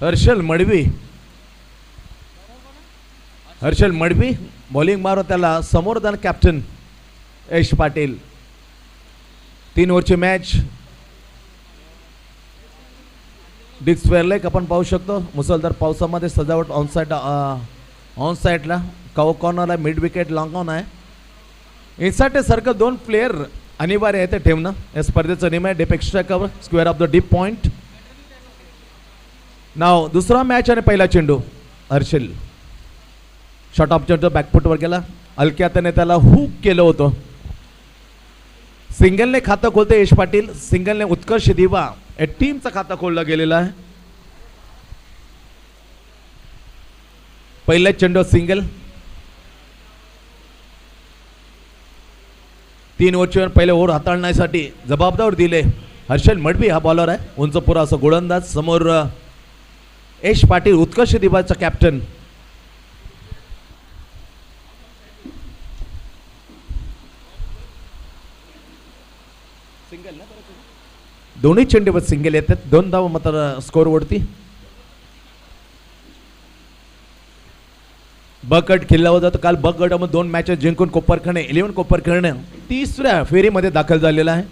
Harshal Madvi. Harshal Madvi bowling मारून त्याला समोर जाण कॅप्टन यश पाटील. 3 ओव्हरची मॅच डिस्क लेक आपण पाहू शकतो. मुसळधार पावसामध्ये सजावट ऑन साईडला कॉर्नरला मिड विकेट लॉंग ऑन आहे. इनसाइड सर्कल 2 प्लेयर अनिवार्य आहे ते ठेवणं. या स्पर्धेचा नियम आहे deep extra cover square of the deep point. नाव दुसरा मॅच आणि पहिला चेंडू. हर्षल शॉर्ट ऑफ चेंडू बॅकफुटवर गेला. हलक्यातने त्याला हुक केलं होतं. सिंगलने खातं खोलते यश पाटील. सिंगलने उत्कर्ष दिवा या टीमचं खातं खोललं गेलेलं आहे. पहिला चेंडू सिंगल. 3 ओव्हरचे पहिले ओव्हर हाताळण्यासाठी जबाबदार दिले हर्षल मडवी हा बॉलर आहे. उंच पुरा असं गोलंदाज. समोर यश पाटील उत्कर्ष दिवाचा कॅप्टन. दोन्ही चेंडूवर सिंगल येतात. 2 धावा मात्र स्कोर वरती. ब गट खेळला होता. तर काल ब गटामध्ये 2 मॅचेस जिंकून कोपरखणे 11 कोपरखणे 3ऱ्या फेरीमध्ये दाखल झालेला आहे.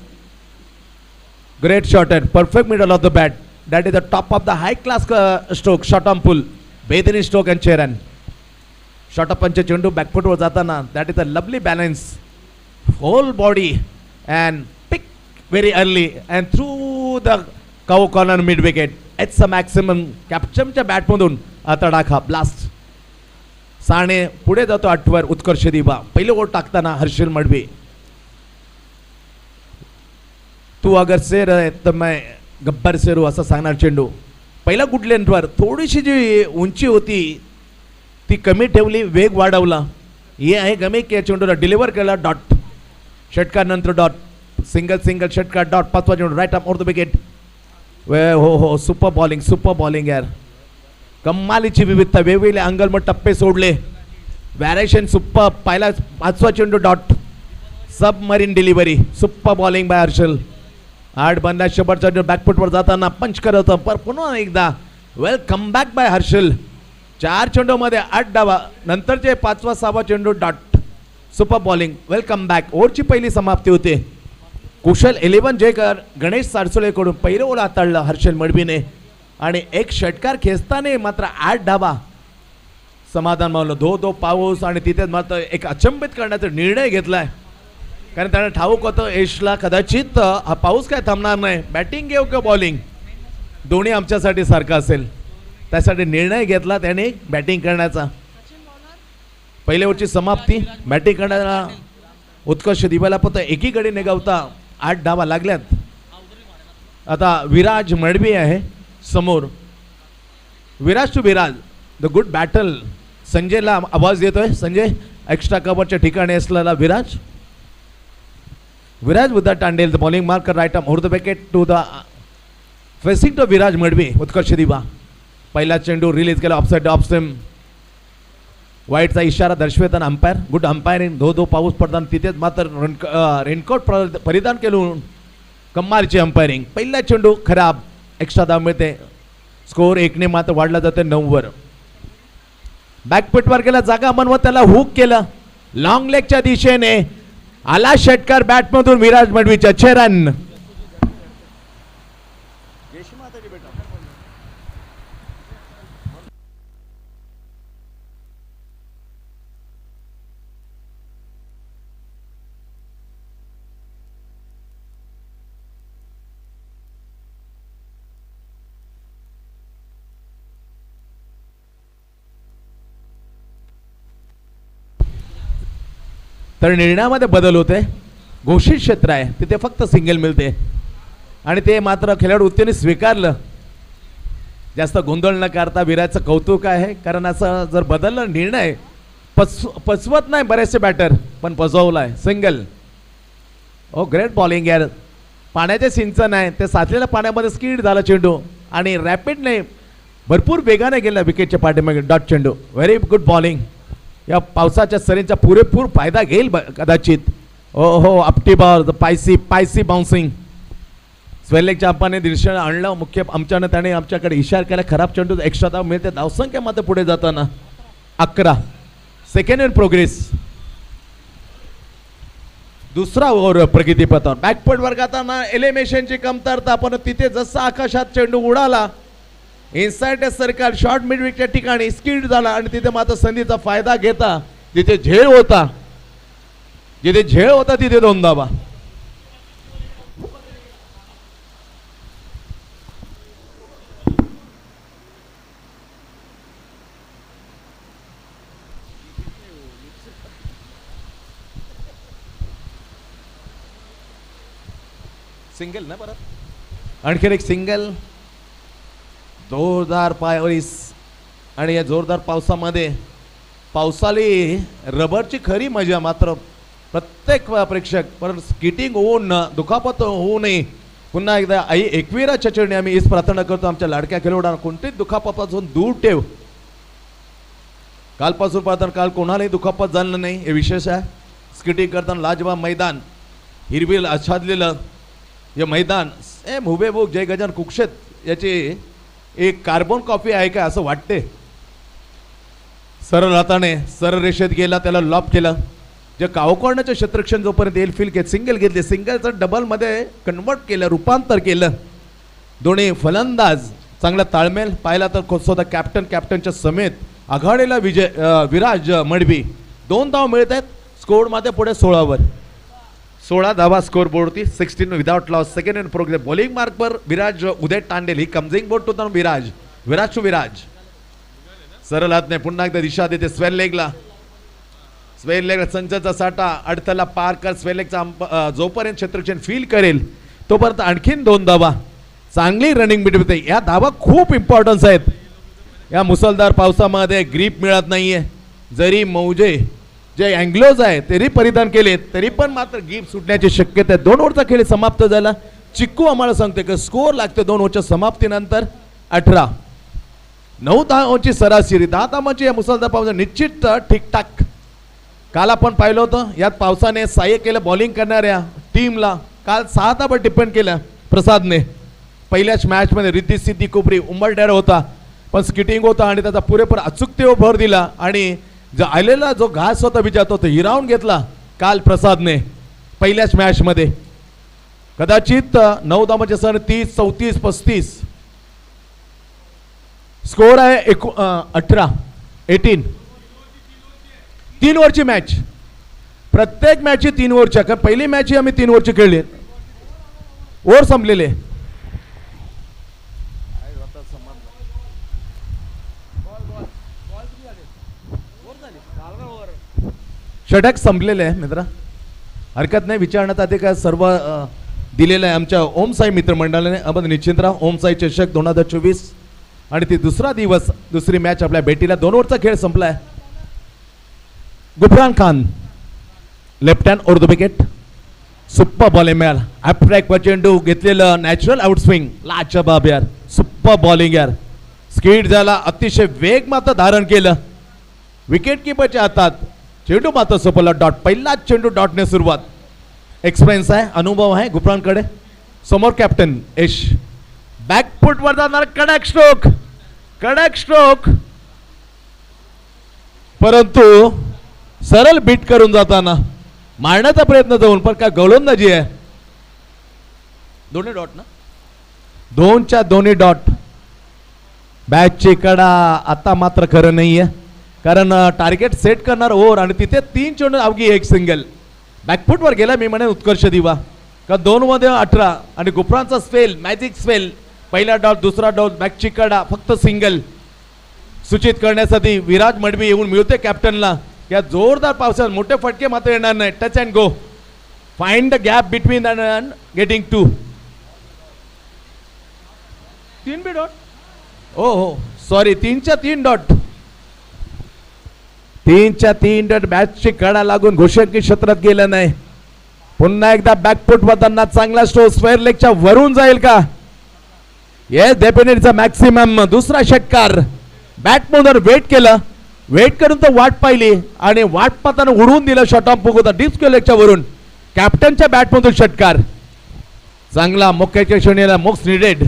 Great shot and perfect middle of the bat. That is the top of the high class stroke. Shot on pull बेहतरीन स्ट्रोक अँड चेरन. शॉट ऑफ पंच चेंडू बॅकफुटवर जाताना that is a lovely balance whole body and pick very early and through the cow corner mid wicket. It's a maximum. कॅप्टनच्या बॅटमधून तडाखा blast. Sane पुढे जातो 8वर. उत्कर्ष दिवा पहिलं ओव्हर टाकताना हर्षल मडवी. तू अगर शेर है तर मैं गब्बर शेरू असं सांगणार चेंडू. पहिला गुड लेंथवर थोडीशी जी उंची होती ती कमी ठेवली. वेग वाढवला. हे आहे गमे की चेंडूला डिलिव्हर केला. डॉट षटकार नंतर डॉट. सिंगल षटकार डॉट. 5वा चेंडू राईट ऑफ द विकेट. हो सुपर बॉलिंग यार. कमालीची विविधता. वेगवेगळे अँगल मग टप्पे सोडले. Variation super. पहिला 5वा चेंडू dot. Submarine delivery. Super bowling bye Harshal. 8 बंदा शेवटचा बॅकफुटवर जाताना पंच करत पर पुन्हा एकदा welcome back by Harshal. 4 चेंडूमध्ये 8 डावा. नंतरचे 5वा 6वा चेंडू dot. Super bowling welcome back. ओव्हरची पहिली समाप्ती होते. कुशल 11 जेकर गणेश सारसोळेकडून पहिलं ओव्हर हाताळलं हर्षल मडवीने आणि एक षटकार खेचताना मात्र 8 डावा समाधान मावलं. धो पाऊस आणि तिथेच मात्र एक अचंबित करण्याचा निर्णय घेतलाय. कारण त्याने ठाऊक होतं यशला कदाचित हा पाऊस काय थांबणार नाही. बॅटिंग घेऊ किंवा बॉलिंग दोन्ही आमच्यासाठी सारखं असेल. त्यासाठी निर्णय घेतला त्याने बॅटिंग करण्याचा. पहिल्या ओव्हरची समाप्ती. बॅटिंग करण्याला उत्कर्ष दिवाला फक्त एकीकडे निघावता 8 धावा लागल्यात. आता विराज मडवी आहे समोर. Viraj to Viraj the good battle. संजयला आवाज देतोय. संजय एक्स्ट्रा कव्हरच्या ठिकाणी असलेला Viraj. Viraj with the Tandel the bowling marker right arm over the wicket to the facing to Viraj Madvi. Utkarsh Diva पहिला चेंडू रिलीज केला ऑफसाइड ऑफ स्टंप. वाईटचा इशारा दर्शवताना अंपायर. Good umpiring. धो पाऊस पडताना तिथेच मात्र रेनकोट परिधान केलं. कमालची अंपायरिंग. पहिला चेंडू खराब. एक्स्ट्रा धाव मिळते. स्कोर 1ने मात्र वाढला जाते 9वर. बॅकफुटवर गेला. जागा बनवत त्याला हुक केलं. लॉंग लेगच्या दिशेने आला षटकार बॅटमधून विराज मडवीच्या 6 रन. तर निर्णयामध्ये बदल होते. घोषित क्षेत्र आहे तिथे फक्त सिंगल मिळते आणि ते मात्र खेळाडू उत्तेने स्वीकारलं. जास्त गोंधळ न करता विराजचं कौतुक आहे. कारण असं जर बदललं निर्णय पचवत नाही बरेचसे बॅटर पण पचवलाय सिंगल. ओ ग्रेट बॉलिंग यार. पाण्याचे सिंचन आहे ते साचलेल्या पाण्यामध्ये स्कीड झाला चेंडू आणि रॅपिडने भरपूर वेगाने गेला विकेटच्या पाठीमागे. डॉट चेंडू. Very good bowling. या पावसाच्या सरींचा पुरेपूर फायदा घेईल कदाचित. हो अपटी बॉल. Pacy bouncing. स्वेलेकच्या अंपाने दिशेने आणलं मुख्य आमच्यानं त्याने आमच्याकडे इशारा केला खराब चेंडू एक्स्ट्रा धाव मिळते धावसंख्या मात्र पुढे जाताना 11 सेकंड इन प्रोग्रेस दुसरा ओव्हर प्रगतीपथावर बॅकफुट वर्गाताना एलिमिनेशनची कमतरता पण तिथे जसा आकाशात चेंडू उडाला इनसाइड सर्कल शॉर्ट मिड विकेटच्या ठिकाणी स्किड झाला आणि तिथे मात्र संधीचा फायदा घेता जिथे झेल होता तिथे 2 धावा सिंगल ना परत आणखीन एक सिंगल जोरदार पायवरीस आणि या जोरदार पावसाली रबरची खरी मजा मात्र प्रत्येक प्रेक्षक परंतु स्किटिंग होऊन न दुखापत होऊ नये पुन्हा एकदा आई एकविराच्या चरणी आम्ही हीच प्रार्थना करतो आमच्या लाडक्या खेळाडूंना कोणतीच दुखापतापासून दूर ठेव कालपासून पाहताना काल कोणालाही दुखापत झालं नाही हे विशेष आहे स्किटिंग करताना लाजवाब मैदान हिरवी आच्छादलेलं हे मैदान सेम हुबेहूब जय गजानन कुक्षेत याची एक कार्बन कॉपी आहे का असं वाटते सरळ हाताने सरळ रेषेत गेला त्याला लॉप केलं जे कावकॉर्नरचे क्षेत्ररक्षण जोपर्यंत येईल फील घेत सिंगल घेतले सिंगलचं डबलमध्ये कन्वर्ट केलं रूपांतर केलं दोन्ही फलंदाज चांगला ताळमेल पाहिला तर स्वतः कॅप्टनच्या समेत आघाडीला विराज मडवी 2 धाव मिळत आहेत स्कोअरमध्ये पुढे 16 धावा स्कोर बोर्डती 16 without loss second in progress bowling मार्कवर विराज उदय तांडेल ही कमजिंग बोर्ड टू विराज सरळ हातने पुन्हा एकदा दिशा देते स्वेल लेगला संचाचा साठा अडथळा पार कर स्वेल लेगचा जोपर्यंत क्षेत्ररक्षण फील करेल तोपर्यंत आणखीन 2 धावा चांगली रनिंग मिळते या धावा खूप इम्पॉर्टन्स आहेत या मुसळधार पावसामध्ये ग्रीप मिळत नाहीये जरी मौजे जे अँग्लोज आहे तरी परिधान केले तरी पण मात्र गिफ्ट सुटण्याची शक्यता आहे 2 ओव्हरचा खेळ समाप्त झाला चिक्कू आम्हाला सांगते की स्कोअर लागते 2 ओव्हरच्या समाप्तीनंतर 18 9 धावांची सरासरी 10 धावांची या मुसळधार पावसा निश्चित ठीकठाक काल आपण पाहिलं होतं यात पावसाने सहाय्य केलं बॉलिंग करणाऱ्या टीमला काल 6 धावा टिप्पण केल्या प्रसादने पहिल्याच मॅचमध्ये रिद्धी सिद्धी कोपरी उंबरठ्यावर होता पण स्किटिंग होता आणि त्याचा पुरेपूर अचूकतेवर भर दिला आणि जो आलेला जो घास होता विजयात तो हिरावून घेतला काल प्रसादने पहिल्याच मॅच मध्ये कदाचित 9 धावांचे सर 30 34 35 स्कोर आहे 18 3 ओव्हरची मॅच प्रत्येक मॅच 3 ओव्हरच्या कारण पहिली मॅच आम्ही 3 ओव्हरची खेळली ओव्हर संपलेले षटक संपलेले आहे मित्रा हरकत नाही विचारण्यात आधी काय सर्व दिलेलं आहे आमच्या ओम साई मित्रमंडळाने आपण निश्चिंतराव ओम साई चषक 2024 आणि ती दुसरा दिवस दुसरी मॅच आपल्या भेटीला 2 ओव्हरचा खेळ संपलाय Gufran Khan left hand over the wicket super bowling मिळाला अॅप्ट्रॅक्ट चेंडू घेतलेलं नॅचरल आउटस्विंग लाजवाब यार सुपर बॉलिंग यार स्किड झाला अतिशय वेग मात्र धारण केलं विकेट किपरच्या हातात चेंडू मात्र सोपला डॉट पहिलाच चेंडू डॉटने सुरुवात एक्सपिरियन्स आहे अनुभव आहे गुफरानकडे समोर कॅप्टन यश बॅकफुट वर जाणार कडक स्ट्रोक परंतु सरळ बीट करून जाताना मारण्याचा प्रयत्न जाऊन पण काय गोलंदाजी आहे दोन्ही डॉट ना 2च्या दोन्ही डॉट बॅटची कडा आता मात्र खरं नाहीये कारण टार्गेट सेट करणार ओव्हर आणि तिथे 3 चेंडू अवघी 1 सिंगल बॅकफुट वर गेला मी म्हणे उत्कर्ष दिवा का 2 मध्ये 18 आणि गुफरानचा स्पेल मॅजिक स्पेल पहिला डॉट दुसरा डॉट बॅकची कडा फक्त सिंगल सूचित करण्यासाठी विराज मडवी येऊन मिळते कॅप्टनला या जोरदार पावसात मोठे फटके मात्र येणार नाही touch and go find the gap between and getting 2 3 B dot हो सॉरी 3च्या 3 डॉट 3च्या 3 डॉट बॅटची कडा लागून घोषणकी क्षेत्रात गेलं नाही पुन्हा एकदा बॅकफुट वरताना चांगला स्ट्रोक स्क्वेअर लेगच्या वरून जाईल का येस डेफिनेटचा मॅक्सिमम दुसरा षटकार बॅट मधून वेट करून तो वाट पाहिली आणि वाट पाहताना उडवून दिलं शॉट ऑफ पुगवता डीप स्क्वेअर लेगच्या वरून कॅप्टनच्या बॅट मधून षटकार चांगला मोक्याच्या क्षणीला मोक्स निडेड,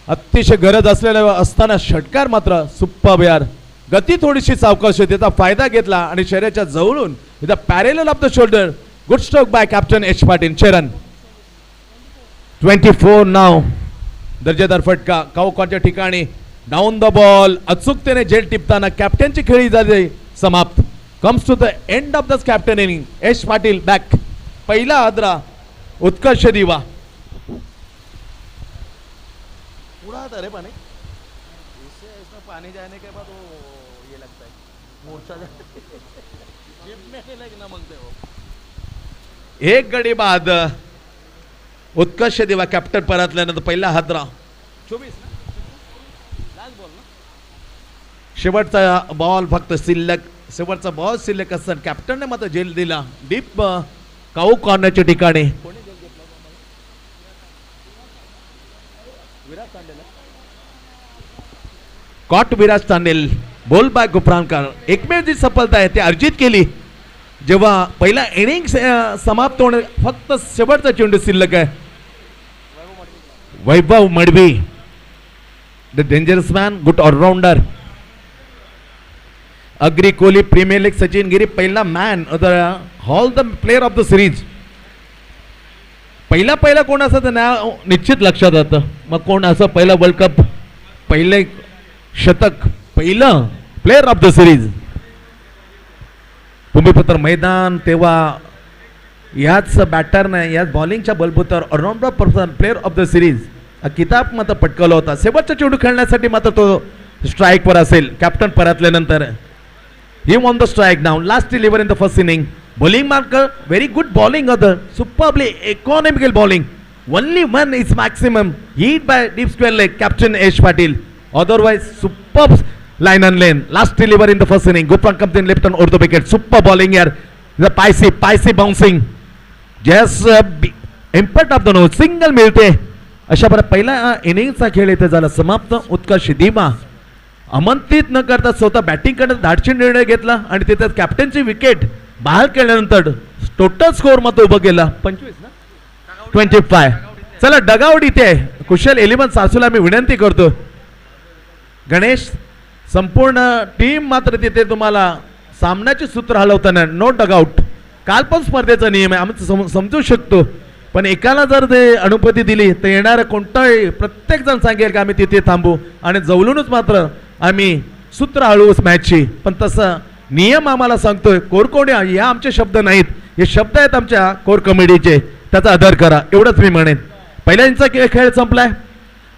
अतिशय गरज असलेल्या असताना षटकार मात्र सुप्पब यार. गती थोडीशी सावकाश होती, त्याचा फायदा घेतला आणि शरीराच्या जवळून इथं parallel of the shoulder. Good stroke bye captain H Patil. चरण 24 नाव. दर्जेदार फटका काऊकॉनच्या ठिकाणी. डाऊन द बॉल अचूकतेने झेल टिपताना कॅप्टनची खेळी झाली समाप्त. Comes to the end of the captain inning. H Patil back. पहिला आदरा उत्कर्ष दिवा. अरे पानी इसमें पानी जाने के बाद वो ये लगता है मोर्चा जिम में ना मांगते हो. एक गडी बाद उत्कर्ष दिवा कॅप्टन परतल्यानंतर पहिला हादरा. 24 लास्ट बॉल ना. शेवटचा बॉल फक्त शिल्लक. शेवटचा बॉल शिल्लक असताना कॅप्टनने मात्र झेल दिला डीप काऊ कॉर्नरच्या ठिकाणी. कॉट विराज तांडेल. बोल बाय गुफरानकर. एकमेव जी सफलता आहे ती अर्जित केली जेव्हा पहिला इनिंग समाप्त होणे फक्त शेवटचा चेंडू शिल्लक आहे. Vaibhav Madvi the dangerous man, good allrounder. Agri Kohli premier league. Sachin Giri पहिला man of the hall the player of the series. पहिला कोण असं नाव निश्चित लक्षात येतं. मग कोण असं पहिला वर्ल्ड कप पहिले शतक पहिलं प्लेयर ऑफ द सिरीज. भूमिपुत्र मैदान तेव्हा याच बॅटरने याच बॉलिंगच्या बलबूतावर allrounder person player of the series हा किताब मात्र पटकवला होता. शेवटचा चेंडू खेळण्यासाठी मात्र तो स्ट्राईकवर असेल. कॅप्टन परतल्यानंतर ही ऑन द स्ट्राईक नाव. Last deliver in the first inning. Bowling marker very good bowling other superbly economical bowling. Only one is maximum hit by deep square leg captain H Patil. Otherwise, superb line and lane. Last deliver in the first inning. Good one comes in left on over the wicket. Super bowling here. The Picey bouncing. Just impact of the nose. Single मिळते. अशा प्रकारे पहिला इनिंगचा खेळ इथे झाला समाप्त. उत्कर्ष दिवा आमंत्रित न करता स्वतः बॅटिंग करण्याचा धाडसी निर्णय घेतला आणि तिथे कॅप्टनची विकेट बाहेर केल्यानंतर टोटल स्कोअर मात्र उभं केला 25 ना 25. चला डगआउट इथे कुशल 11 सासूला मी विनंती करतो. गणेश संपूर्ण टीम मात्र तिथे तुम्हाला सामन्याचे सूत्र हलवताना नो डगआउट. काल पण स्पर्धेचा नियम आहे आम्ही समजू शकतो, पण एकाला जर ते अनुमती दिली तर येणारा कोणताही प्रत्येक जण सांगेल की आम्ही तिथे थांबू आणि जवळूनच मात्र आम्ही सूत्र हळवूच मॅचची. पण तसं नियम आम्हाला सांगतोय. कोरकोणी या आमचे शब्द नाहीत, हे शब्द आहेत आमच्या कोर कमिटीचे. त्याचा आदर करा एवढंच मी म्हणेन. पहिल्यांचा खेळ संपलाय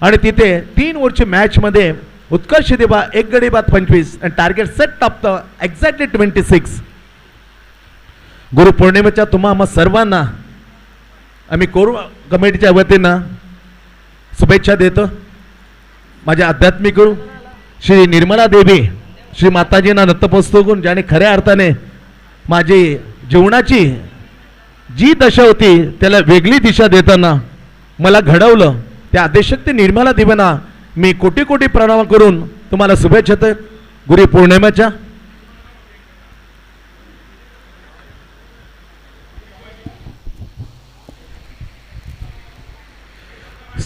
आणि तिथे 3 ओव्हरची मॅच मध्ये उत्कर्ष दिवा 1 गडी बाद 25 आणि target set of the exactly 26. गुरुपौर्णिमेच्या तुम्हा सर्वांना आम्ही कोर कमिटीच्या वतीनं शुभेच्छा देतो. माझ्या आध्यात्मिक गुरु श्री निर्मला देवी श्री माताजींना नतमस्तक ज्याने खऱ्या अर्थाने माझी जीवनाची जी दशा होती त्याला वेगळी दिशा देताना मला घडवलं. त्या आदेशक्ती निर्मला देवींना मी कोटी कोटी प्रणाम करून तुम्हाला शुभेच्छा देतो गुरुपौर्णिमेच्या.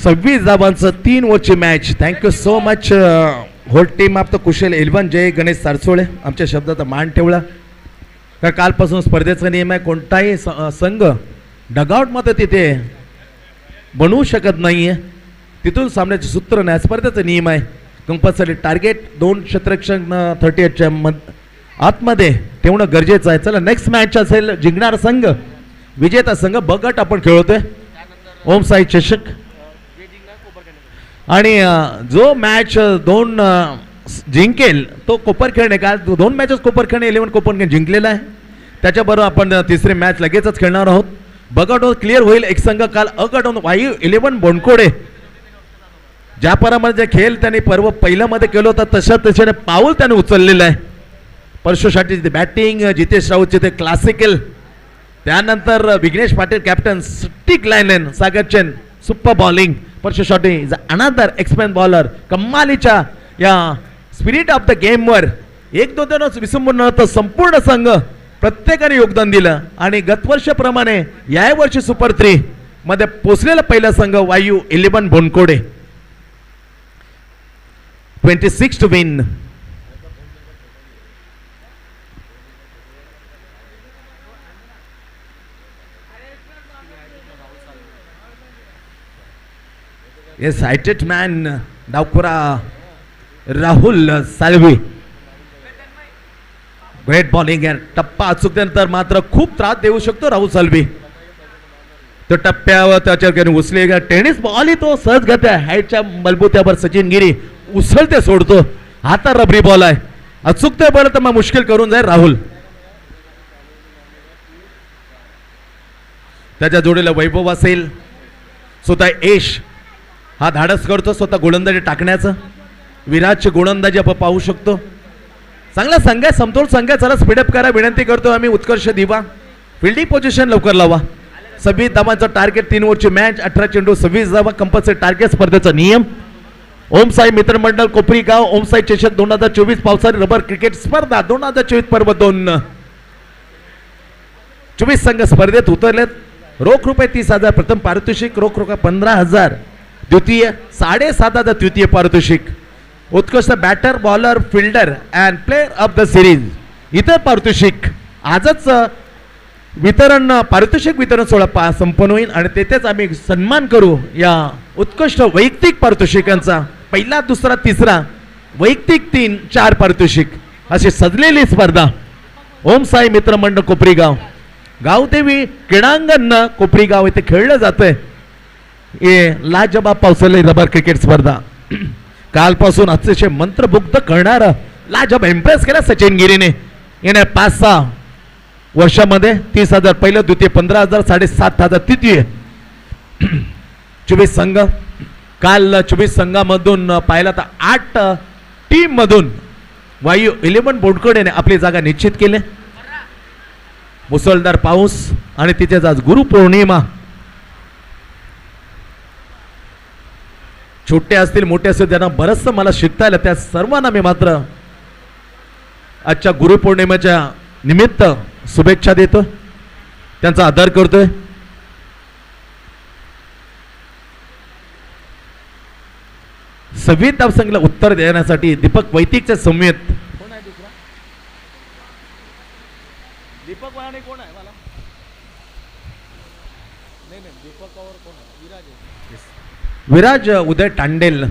सव्वीस धावांचं 3 ओव्हरची match. Thank you so much whole team of the Kushal 11. जय गणेश सारसोळे आमच्या शब्दाचा मान ठेवला. कारण कालपासून स्पर्धेचा नियम आहे कोणताही संघ डगआउटमध्ये तिथे बनवू शकत नाही आहे. तिथून सामन्याचे सूत्र नाही, स्पर्धेचा नियम आहे. कंपल्सरी टार्गेट 2 क्षेत्ररक्षक 38च्या आतमध्ये ठेवणं गरजेचं आहे. चला नेक्स्ट मॅच असेल जिंकणारा संघ विजेता संघ ब गट आपण खेळतोय ओम साई चषक. आणि जो मॅच 2 जिंकेल तो कोपर खेळणे का 2 मॅचेस कोपर खेळणे 11 कोपर जिंकलेला आहे. त्याच्याबरोबर आपण तिसरी मॅच लगेचच खेळणार आहोत. ब गट क्लिअर होईल एक संघ. काल अ गट वायू 11 बोंडकोडे ज्या प्रमाणे खेळ त्यांनी पर्व पहिल्यामध्ये केलं होतं तशाने पाऊल त्याने उचललेलं आहे. परशुसाठी बॅटिंग जितेश राऊतचे ते क्लासिकल. त्यानंतर Vighnesh Patil captain stick line Sagar चेन सुपर बॉलिंग. परशुसाठी इज अनदर एक्सपेन बॉलर. कमालीच्या या स्पिरिट ऑफ द गेमवर 1-2 विसंबून न तर संपूर्ण संघ प्रत्येकाने योगदान दिलं आणि गतवर्षाप्रमाणे या वर्षी सुपर 3 मध्ये पोचलेला पहिला संघ वायू 11 बोनकोडे 26 टू विन. येस हायटेड मॅन डावखुरा राहुल सालवी. ग्रेट बॉलिंग आहे. टप्पा अचूकल्यानंतर मात्र खूप त्रास देऊ शकतो राहुल सालवी. तो टप्प्यावर त्याच्यावर उचले टेनिस बॉल तो सहज घेत आहे. हाईटच्या बलबुत्यावर सचिन गिरी उसळते सोडतो. हातात रबरी बॉल आहे. अचूकते बॉल तर मग मुश्किल करून जाईल राहुल. त्याच्या जोडीला वैभव असेल. स्वतः यश हा धाडस करतो स्वतः गोलंदाजी टाकण्याचं. विराटची गोलंदाजी आपण पाहू शकतो. चांगला संघ आहे, समतोल संघ आहे. चला स्पीडअप करा विनंती करतो आम्ही. उत्कर्ष दिवा फिल्डिंग पोझिशन लवकर लावा. 26 धावांचं टार्गेट. 3 ओव्हरची मॅच. 18 चेंडू 26 धावा कंपल्सरी टार्गेट. स्पर्धेचा नियम. ओम साई मित्रमंडळ कोपरी गाव ओम साई चषक 2024 पावसाळी रबर क्रिकेट स्पर्धा 2024 पर्व 2. 24 संघ स्पर्धेत उतरलेत. रोख रुपये 30,000 प्रथम पारितोषिक. रोख रुपये 15,000 द्वितीय. 7,500 तृतीय पारितोषिक. उत्कृष्ट batter bowler fielder and player of the series इतर पारितोषिक. आजच वितरण पारितोषिक वितरण सोहळा संपन्न होईल आणि तेथेच आम्ही सन्मान करू या उत्कृष्ट वैयक्तिक पारितोषिकांचा. पहिला दुसरा तिसरा वैयक्तिक 3 4 पारितोषिक अशी सजलेली स्पर्धा ओम साई मित्रमंडळ कोपरी गाव गावदेवी क्रीडांगण कोपरी गाव इथे खेळलं जातंय. हे लाजबाब पावसाळी रबर क्रिकेट स्पर्धा कालपासून अतिशय मंत्रमुग्ध करणारा लाजबाब इम्प्रेस केला सचिन गिरीने. येणे 5-6 वर्षामध्ये 30,000 पहिलं द्वितीय 15,000 7,500 तृतीय. 24 संघ. काल 24 संघामधून पाहिला तर 8 टीम मधून वायू 11 बोडकडेने आपली जागा निश्चित केली. मुसळधार पाऊस आणि तिथेच आज गुरुपौर्णिमा. छोटे असतील मोठे असतील त्यांना बरंचसं मला शिकता आलं. त्या सर्वांना मी मात्र आजच्या गुरुपौर्णिमेच्या निमित्त शुभेच्छा देतो. त्यांचा आदर करतोय. सव्वीस धावसंख्येला उत्तर देण्यासाठी दीपक वैतिकच्या समेत कोण आहे दुसरा? दीपक वयाने कोण आहे मला नाही दीपकावर कोण आहे? विराज आहे. विराज उदय टांडेल.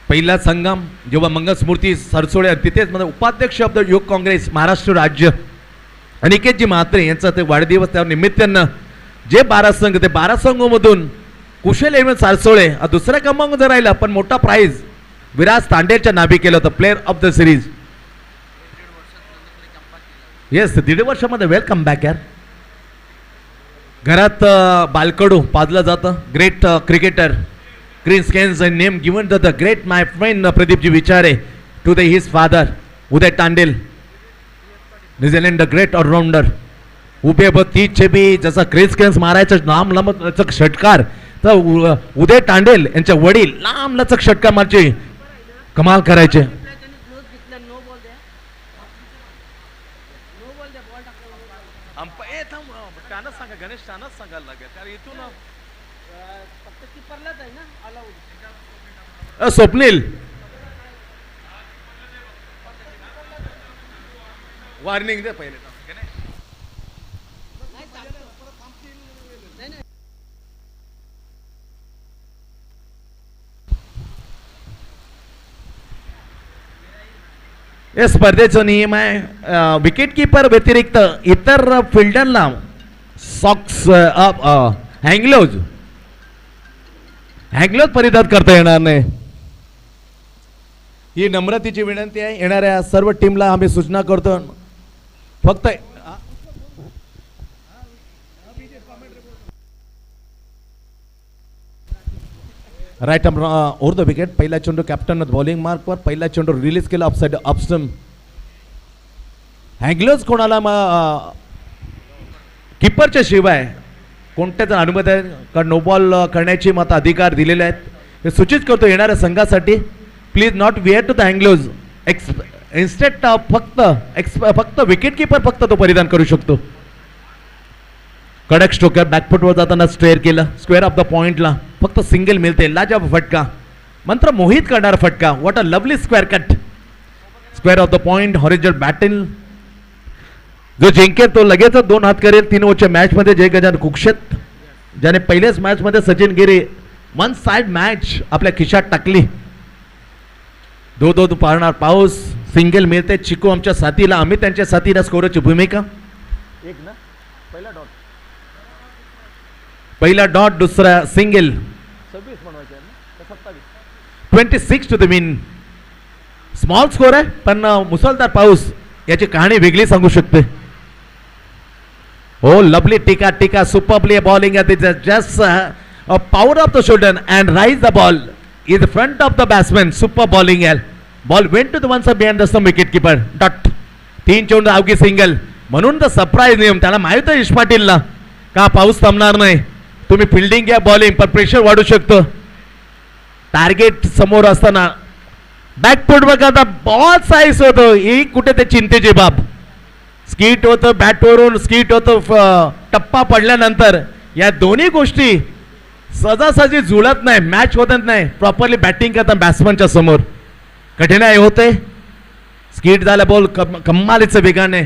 पहिला संगम जेव्हा मंगलस्मृती सरसोळे तिथेच म्हणजे उपाध्यक्ष ऑफ द युवक काँग्रेस महाराष्ट्र राज्य अनिकेतजी म्हात्रे यांचा ते वाढदिवस त्या निमित्तानं जे 12 संघ ते 12 संघांमधून कुशल एवढं सरसोळे दुसऱ्या क्रमांकावर राहिला पण मोठा प्राइज विराज तांडेलच्या नावे केलं होतं player of the series. Yes 1.5 वर्षामध्ये वेलकम बॅक यार. घरात बालकडू पाजलं जातं. Great cricketer Green Skins and name given to the great my friend Pradeep ji Vichare to the his father Uday Tandel New Zealand the great all-rounder. उभे बत्तीचे बी जसा green स्केन्स मारायचं लांब लचक षटकार तर उदय तांडेल यांच्या वडील लांब लचक षटकार मारचे कमाल करायचे. गणेश सांगायला लागेल कारण इथून स्वप्नील वॉर्निंग दे पहिले. या स्पर्धेचा नियम आहे विकेट कीपर व्यतिरिक्त इतर फिल्डरला सॉक्स हँगलोज परिधान करता येणार नाही. ही नम्रतेची विनंती आहे. येणाऱ्या सर्व टीमला आम्ही सूचना करतो फक्त राईट ओव्हर द विकेट. पहिला चेंडू कॅप्टन बॉलिंग मार्कवर पहिला चेंडू रिलीज केला ऑफसाइड ऑप्शन. हँगलोज कोणाला किपरच्या शिवाय कोणत्याच अनुमती आहे कारण नो बॉल करण्याची मत अधिकार दिलेले आहेत. हे सूचित करतो येणाऱ्या संघासाठी please not wear to the हँगलोज इन्स्टेट फक्त विकेट किपर फक्त तो परिधान करू शकतो. कडक स्ट्रोकर बॅकफुटवर जाताना स्ट्रेअर केलं. स्क्वेअर ऑफ द पॉइंटला फक्त सिंगल मिळते. लाजवाब फटका, मंत्र मोहित करणारा फटका. What a lovely square cut. Square of the point horizontal battle. जो जिंकेल तो लगेच 2 हात करेल. 3 ओव्हरच्या मॅच मध्ये जय गजानन कुक्षेत ज्याने पहिल्याच मॅच मध्ये सचिन गिरी 1 साइड मॅच आपल्या खिशात टाकली. दो पाळणार पाऊस. सिंगल मिळते. चिकू आमच्या साथीला, आम्ही त्यांच्या साथीला. स्कोरची भूमिका पहिला डॉट दुसरा single. 26 to the win. Small score आहे पण मुसळधार पाऊस याची कहाणी वेगळी सांगू शकते. हो लवली टिका superly bowling. Just power of the shoulder and rise the ball is front of the batsman. Super bowling एल. Ball went to the one side behind the stump. Wicket keeper dot. 3 चेंडू अवघी single. म्हणून तर surprise नियम. त्याला माहित आहे इश पाटीलला का पाऊस थांबणार नाही. तुम्ही फिल्डिंग घ्या बॉलिंग पण प्रेशर वाढू शकतो. टार्गेट समोर असताना बॅकफुट बघा आता बॉल साईज होतो. ही कुठे ते चिंतेची बाब. स्कीट होतं बॅटवरून, स्कीट होतं टप्पा पडल्यानंतर. या दोन्ही गोष्टी सहजासहजी जुळत नाही. मॅच होत नाही प्रॉपरली बॅटिंग करता बॅट्समनच्या समोर. कठीणाई होते. स्कीट झाला बॉल कमालीचं वेगाने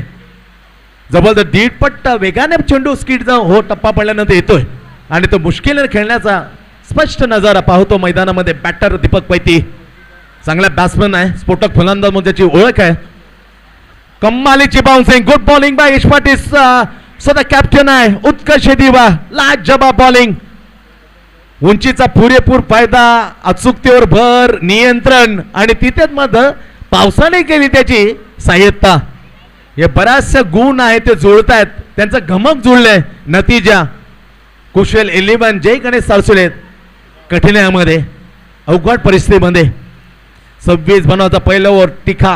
जबरदस्त 1.5 पट वेगाने चेंडू स्कीट जाऊन हो टप्पा पडल्यानंतर येतोय आणि तो मुश्किलीने खेळण्याचा स्पष्ट नजारा पाहतो मैदानामध्ये. बॅटर दीपक पैती चांगला बॅट्समन आहे. स्फोटक फलंदाज म्हणून त्याची ओळख आहे. कमालीची बाउन्सिंग. गुड बॉलिंग बाय इश पाटील. सध्या कॅप्टन आहे उत्कर्ष दिवा. लाजवाब बॉलिंग. उंचीचा पुरेपूर फायदा, अचूकतेवर भर, नियंत्रण आणि तिथेच मध्ये पावसाने केली त्याची सहाय्यता. हे बऱ्याचशा गुण आहेत ते जुळत आहेत. त्यांचं घमक जुळलंय. नतीजा कुशल 11 जय गणेश साळसुले कठीणामध्ये अवघड परिस्थितीमध्ये 26 बनवायचा पहिलं ओव्हर. टिखा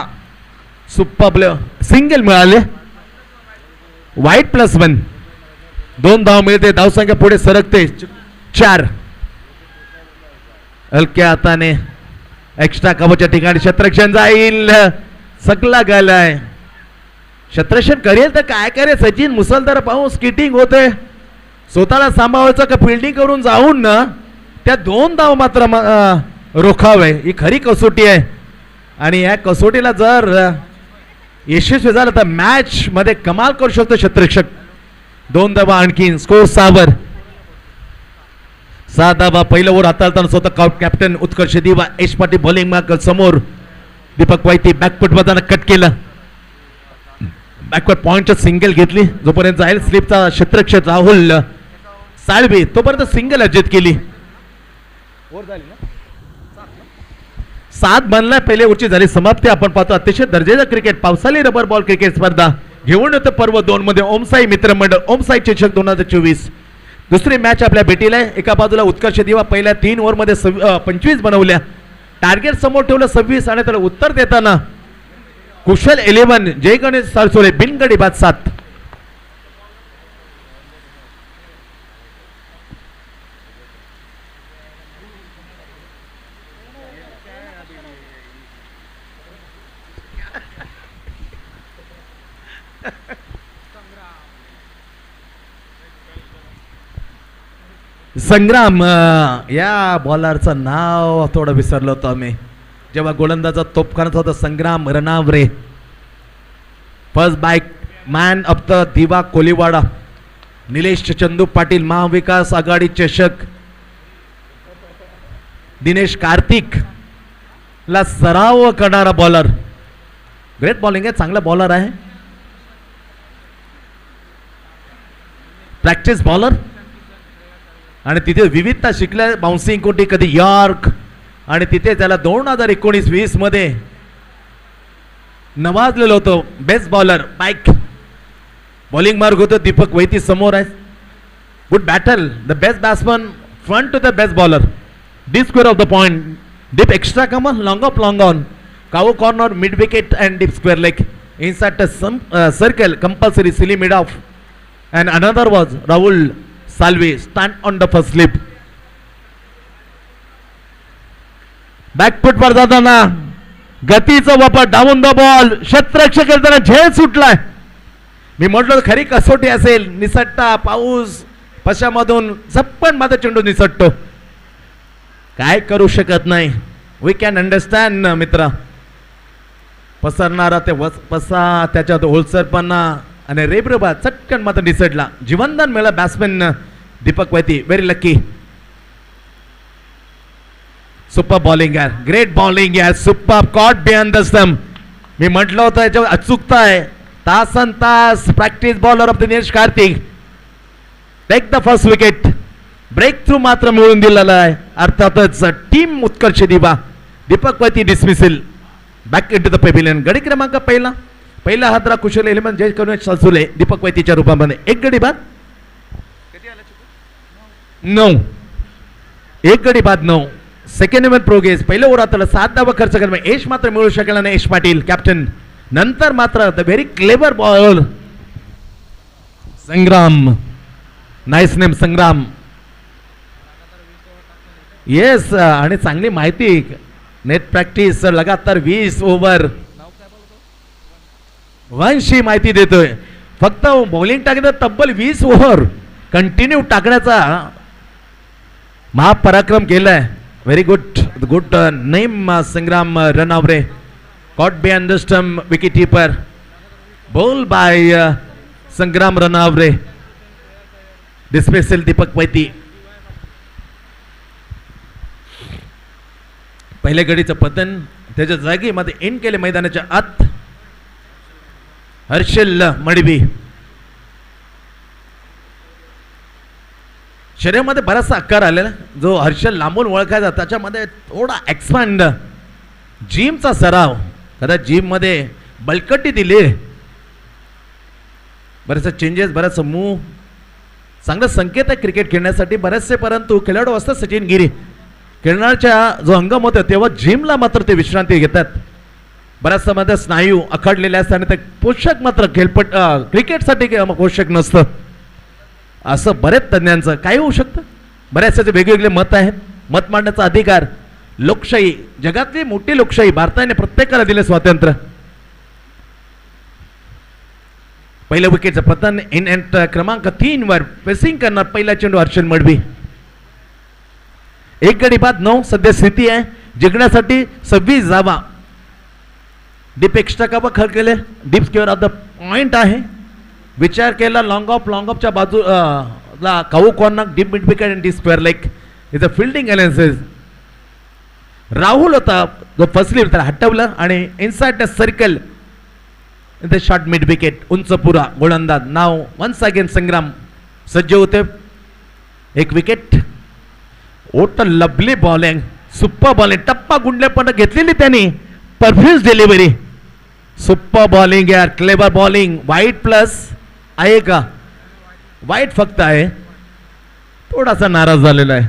सुपर सिंगल मिळाले. वाईट +1. 2 धाव मिळते. धावसंख्या पुढे सरकते 4. हलक्या हाताने एक्स्ट्रा कव्हरच्या ठिकाणी शत्रक्षण जाईल. सगळा गेलाय. शत्रक्षण करेल तर काय करे. सचिन मुसलधार पाहून स्किटिंग होते. स्वतःला सांभाळायचं का फिल्डिंग करून जाऊन ना त्या 2 धाव मात्र रोखावे. ही खरी कसोटी आहे आणि या कसोटीला जर यशस्वी झालं तर मॅच मध्ये कमाल करू शकतो शत्रक्षक. 2 धावा आणखीन. स्कोर 6 धावा. पहिलं ओव्हर हाताळताना स्वतः कॅप्टन उत्कर्ष दिवा. यश पाटील बॉलिंग मार्क समोर. दीपक वाईती बॅकफुट मधून कट केलं. बॅकवर्ड पॉइंटच्या सिंगल घेतली. जोपर्यंत जाईल स्लिपचा क्षेत्रक्षक राहुल साळवी तोपर्यंत सिंगल अर्जित केली. 7 बनला. पहिले ओव्हरची झाली समाप्ती. आपण पाहतो अतिशय दर्जेचं क्रिकेट पावसाळी रबर बॉल क्रिकेट स्पर्धा घेऊन येतो पर्व 2 मध्ये ओमसाई मित्रमंडळ ओमसाई चषक 2024. दुसरी मॅच आपल्या भेटीला आहे. एका बाजूला उत्कर्ष दिवा पहिल्या 3 ओव्हरमध्ये 25 बनवल्या. टार्गेट समोर ठेवलं 26 आणि त्याला उत्तर देताना कुशल 11 जय गणेश साळसुले बिनगडी बाद 7. संग्राम या बॉलरचं नाव थोडं विसरलो होतो आम्ही जेव्हा गोलंदाजा तोपखानात होता. Sangram Ranaware. First bike man of the Diva Koliwada. Nilesh Chandu Patil महाविकास आघाडी चषक. दिनेश कार्तिक ला सराव करणारा बॉलर. ग्रेट बॉलिंग आहे. चांगला बॉलर आहे. प्रॅक्टिस बॉलर आणि तिथे विविधता शिकल्या. बाउन्सिंग कोटी कधी यॉर्क आणि तिथे त्याला 2019-20 मध्ये नवाजलेलं होतं. बेस्ट बॉलर बाईक बॉलिंग मार्ग होतं. दीपक वैती समोर आहे. Good battle. The best batsman front to the best bowler. Deep square of the point. Deep extra cover long off long on. Cow corner mid wicket and deep square leg inside the circle compulsory silly mid off and another was Rahul Salve stand on the first slip. Back foot वर जाताना गतीचा वापर down the ball, क्षेत्ररक्षक करताना झेल सुटलाय. मी म्हटलं खरी कसोटी असेल, निसटता पाऊस पशामधून झप्पन माझा चेंडू निसटतो. काय करू शकत नाही. वी कॅन अंडरस्टँड मित्र. पसरणारा ते पसा, त्याच्यात ओलसरपणा आणि रेबरेबा चटकन मात्र निसटला. जीवनदान मिळालं batsman Deepak Vaiti. Very lucky. Super bowling यार, ग्रेट बॉलिंग यार, super caught behind the stump. मी म्हटलं होतं याच्यावर अचूकता आहे. तासन तास practice bowler of the Dinesh Karthik. Take the first wicket. Break through मात्र मिळून दिलेला आहे. अर्थातच team Utkarsh Diva. Deepak Vaiti dismissal. Back in to the pavilion. गडी क्रमांक पहिला हादरा कुशल एलिमेंट जय करून सलसुले दीपक वैतीच्या रूपामध्ये. एक गडी बाद 9. एक गडी बाद 9. Second even progress. पहिल्या ओव्हरात 7 धावा खर्च करणं यश मात्र मिळू शकला नाही. यश पाटील कॅप्टन. नंतर मात्र the very clever ball Sangram. Nice name Sangram. Yes, आणि चांगली माहिती. नेट प्रॅक्टिस लगातार 20 ओव्हर. वंशी माहिती देतोय. फक्त बॉलिंग टाकण्यात तब्बल 20 ओव्हर कंटिन्यू टाकण्याचा महापराक्रम केलाय. Very good good name Sangram Ranaware. Caught behind the stump wicket keeper. Ball by Sangram Ranaware. Dismissal Deepak Vaiti. पहिल्या गडीचं पतन त्याच्या जागी मध्ये एंड केले मैदानाच्या आत. हर्षल मडबी. शरीरामध्ये बराचसा आकार आलेला जो हर्षल लांबून ओळखायचा. त्याच्यामध्ये थोडा एक्सपांड. जिमचा सराव. कदाचित जिम मध्ये बलकटी दिली. बरेचसे चेंजेस, बरेचसे मूव. चांगला संकेत आहे क्रिकेट खेळण्यासाठी बरेचसे. परंतु खेळाडू असतात सचिन गिरी, खेळण्याच्या जो हंगाम होता तेव्हा जिमला मात्र ते विश्रांती घेतात. बऱ्याचसा मध्ये स्नायू अखडलेले असतात आणि ते पोषक मात्र खेळपट क्रिकेटसाठी पोषक नसतं. असं बरेच तज्ञांचं. काय होऊ शकतं. बऱ्याचशाचे वेगवेगळे मत आहेत. मत मांडण्याचा अधिकार. लोकशाही, जगातली मोठी लोकशाही. भारताने प्रत्येकाला दिले स्वातंत्र्य. पहिल्या विकेटचं पतन इन एंड क्रमांक 3 वर फेसिंग करणार पहिला चेंडू हर्षल मडबी. एक गडी बाद 9 सध्या स्थिती आहे. जिंकण्यासाठी 26 धावा. डीप एक्स्ट्रा का खर्च केले. Deep square of the point आहे. विचार केला लॉंग ऑफच्या बाजूला cow corner deep mid wicket and deep square leg is a fielding analysis. Rahul होता जो फसली त्याला हटवलं आणि inside the circle in the short mid wicket. उंच पुरा गोलंदाज. नाव वन्स अगेन संग्राम सज्ज होते. एक विकेट. ओट लवली बॉलिंग. Super bowling. टप्पा गुंडलेपणा घेतलेली त्यांनी. Perfuse delivery. सुपर बॉलिंग यार, क्लेवर बॉलिंग. वाईट प्लस आहे का. वाईट फक्त आहे. थोडासा नाराज झालेला आहे.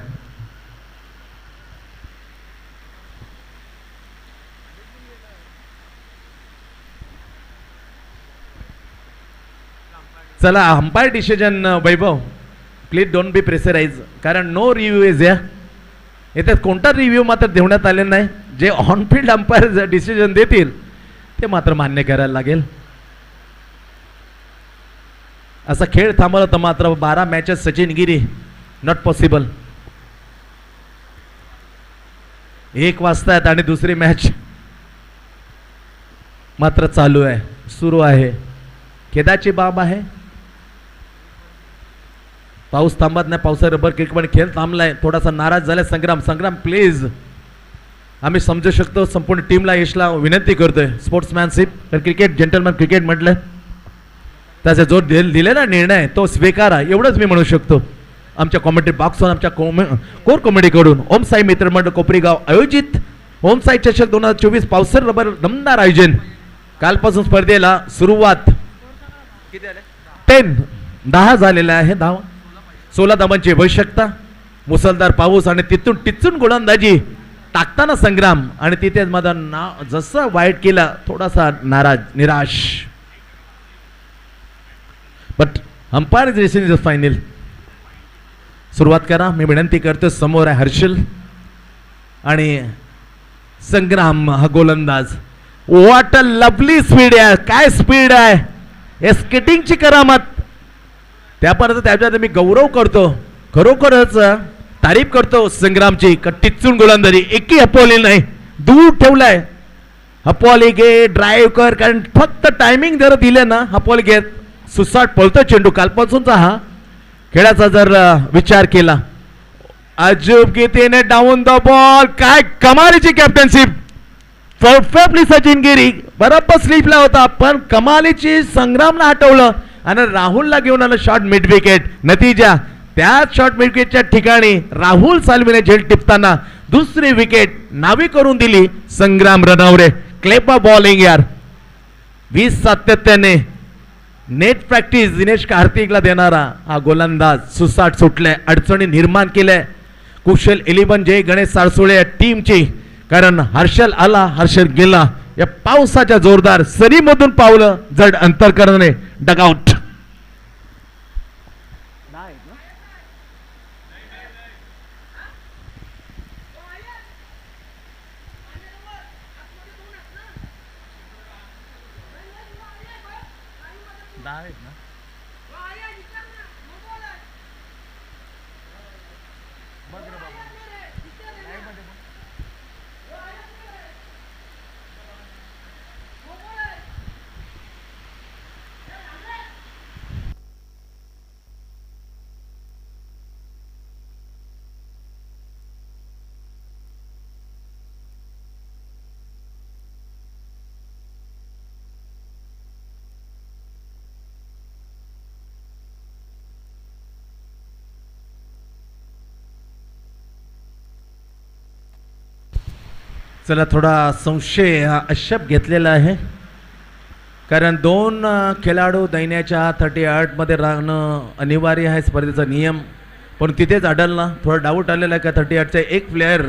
चला umpire decision. Vaibhav please don't be pressurize. कारण नो रिव्ह्यू इज या. येथे कोणता रिव्ह्यू मात्र देण्यात आलेला नाही. जे ऑनफिल्ड अंपायर डिसिजन देतील ते मात्र मान्य करायला लागेल. असा खेळ थांबवला तर मात्र 12 matches Sachin Giri not possible. 1 वाजतायत आणि दुसरी मॅच मात्र चालू आहे, सुरू आहे. खेदाची बाब आहे. पाऊस थांबत नाही. पावसा रबर क्रिकेट खेळ थांबलाय. थोडासा नाराज झालाय संग्राम. संग्राम प्लीज. आम्ही समजू शकतो. संपूर्ण टीमला यशला विनंती करतोय. स्पोर्ट्समॅनशिप तर क्रिकेट जेंटलमॅन क्रिकेट म्हटलं त्याचा जो दिलेला निर्णय तो स्वीकारा एवढंच मी म्हणू शकतो. आमच्या कॉमेंट्री बॉक्सवर आमच्या कोर कॉमेडीकडून ओम साई मित्रमंडळ कोपरीगाव आयोजित ओम साई चषक 2024 पावसर रबर दमदार आयोजन. कालपासून स्पर्धेला सुरुवात. 10 झालेला आहे. 16 धावांची आवश्यकता. मुसळधार पाऊस आणि तिथून टिचून गोलंदाजी टाकताना संग्राम आणि तिथेच माझा नाव जसं वाईट केला थोडासा नाराज निराश. But umpire decision is final. सुरुवात करा. मी विनंती करतो. समोर आहे हर्षल आणि संग्राम हा गोलंदाज. व्हॉट अ लवली स्पीड आहे, काय स्पीड आहे, हे स्केटिंगची करामत. त्यापर्यंत त्याच्यात मी गौरव करतो, खरोखरच तारीफ करतो संग्रामची. टिचून गोलंदाजी, एकही हपवली नाही, दूर ठेवलाय. हपवली घे, ड्राईव्ह कर, कारण फक्त टायमिंग जर दिले ना हपवली घेत सुसाट पळतो चेंडू. कालपासूनचा हा खेळाचा जर विचार केला, अजूब गीतेने डाऊन द बॉल, काय कमालीची कॅप्टनशिप. परफेक्टली सचिन गिरी बरोबर स्लीपला होता, पण कमालीची संग्रामला हटवलं आणि राहुलला घेऊन आलं शॉर्ट मिड विकेट. नतीजा त्याच शॉर्ट मिड विकेटच्या ठिकाणी राहुल साल्वीने झेल टिपताना दुसरी विकेट नावी करून दिली संग्राम रनवरे. क्लेपा बॉलिंग यार, 20 सातत्याने नेट प्रॅक्टिस दिनेश कार्तिकला देणारा हा गोलंदाज सुसाट सुटलाय, अडचणी निर्माण केल्या. कुशल 11 जय गणेश सारसुळे टीमची, कारण हर्षल आला हर्षल गेला. या पावसाच्या जोरदार सरीमधून पावलं जड अंतर करणे डगआउट. चला, थोडा संशय हा अशब घेतलेला आहे, कारण 2 खेळाडू दैन्याच्या 38 मध्ये राहणं अनिवार्य आहे, स्पर्धेचा नियम. पण तिथेच आढळला, थोडा डाऊट आलेला आहे का 38चा एक प्लेअर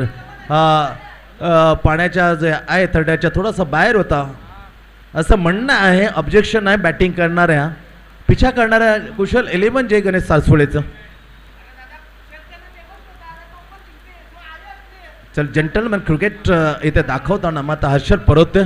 हा पाण्याच्या जे आहे 38च्या थोडासा बाहेर होता असं म्हणणं आहे. ऑब्जेक्शन आहे बॅटिंग करणाऱ्या, पिछा करणाऱ्या कुशल 11 जय गणेश सारसुळेचं. चल, जेंटलमॅन क्रिकेट इथे दाखवताना माता हर्षद परवते.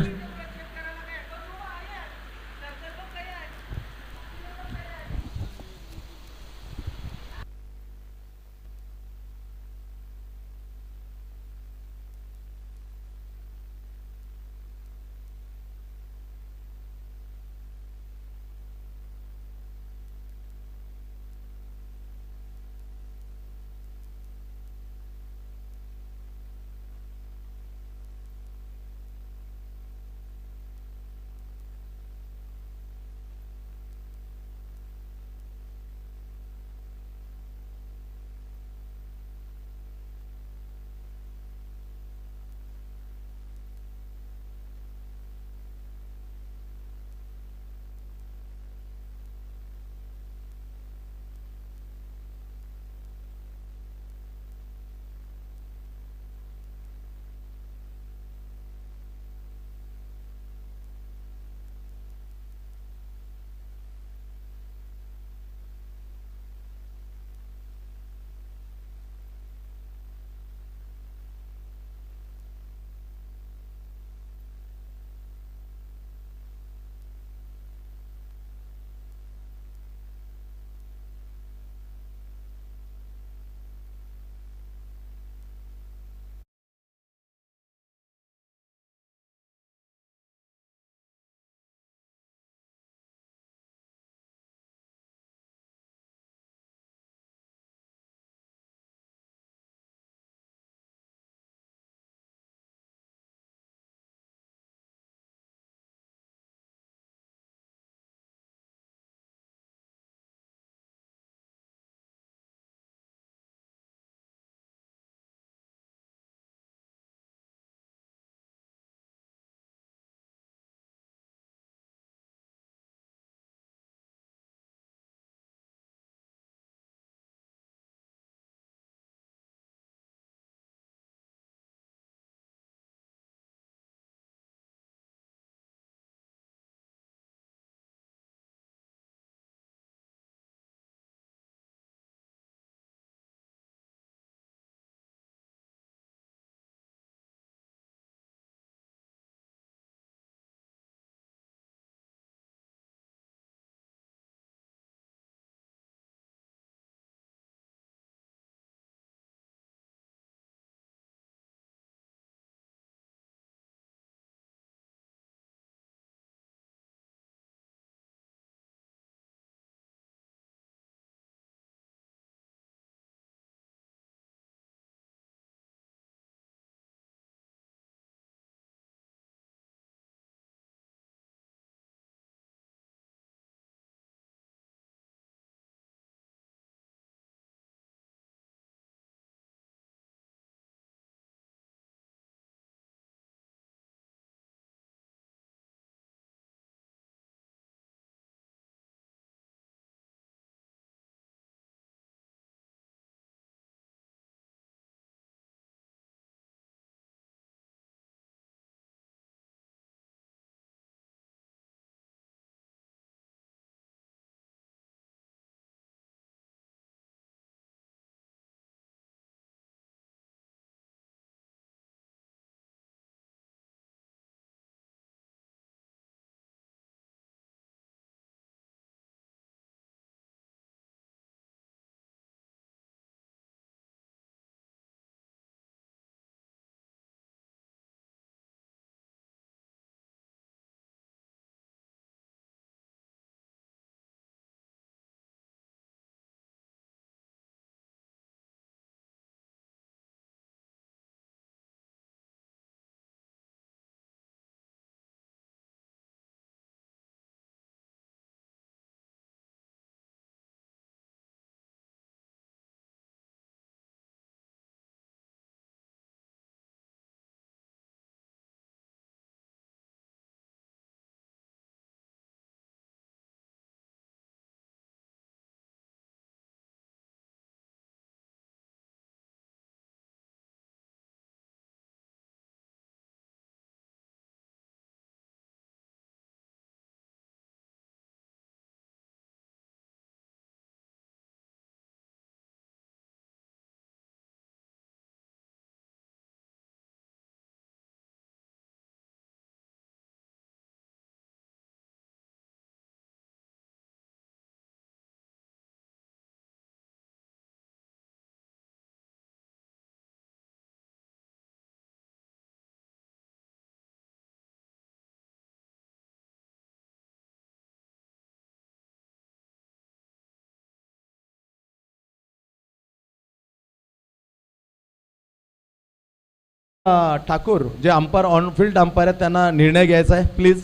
ठाकूर जे अंपायर ऑन फील्ड अंपायर आहेत त्यांना निर्णय घ्यायचा आहे प्लीज.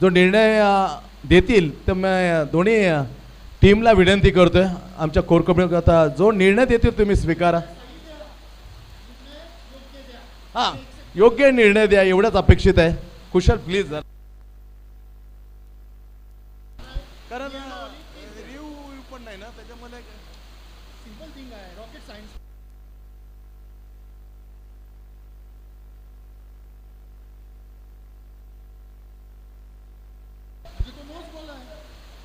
जो निर्णय देतील तर मी दोन्ही टीमला विनंती करतोय आमच्या कोर कमिटी आता जो निर्णय देतील तुम्ही स्वीकारा. हां योग्य निर्णय द्या एवढंच अपेक्षित आहे. कुशल प्लीज जरा कारण रिव्ह्यू पण नाही ना त्याच्यामध्ये सिंपल थिंग आहे रॉकेट सायन्स.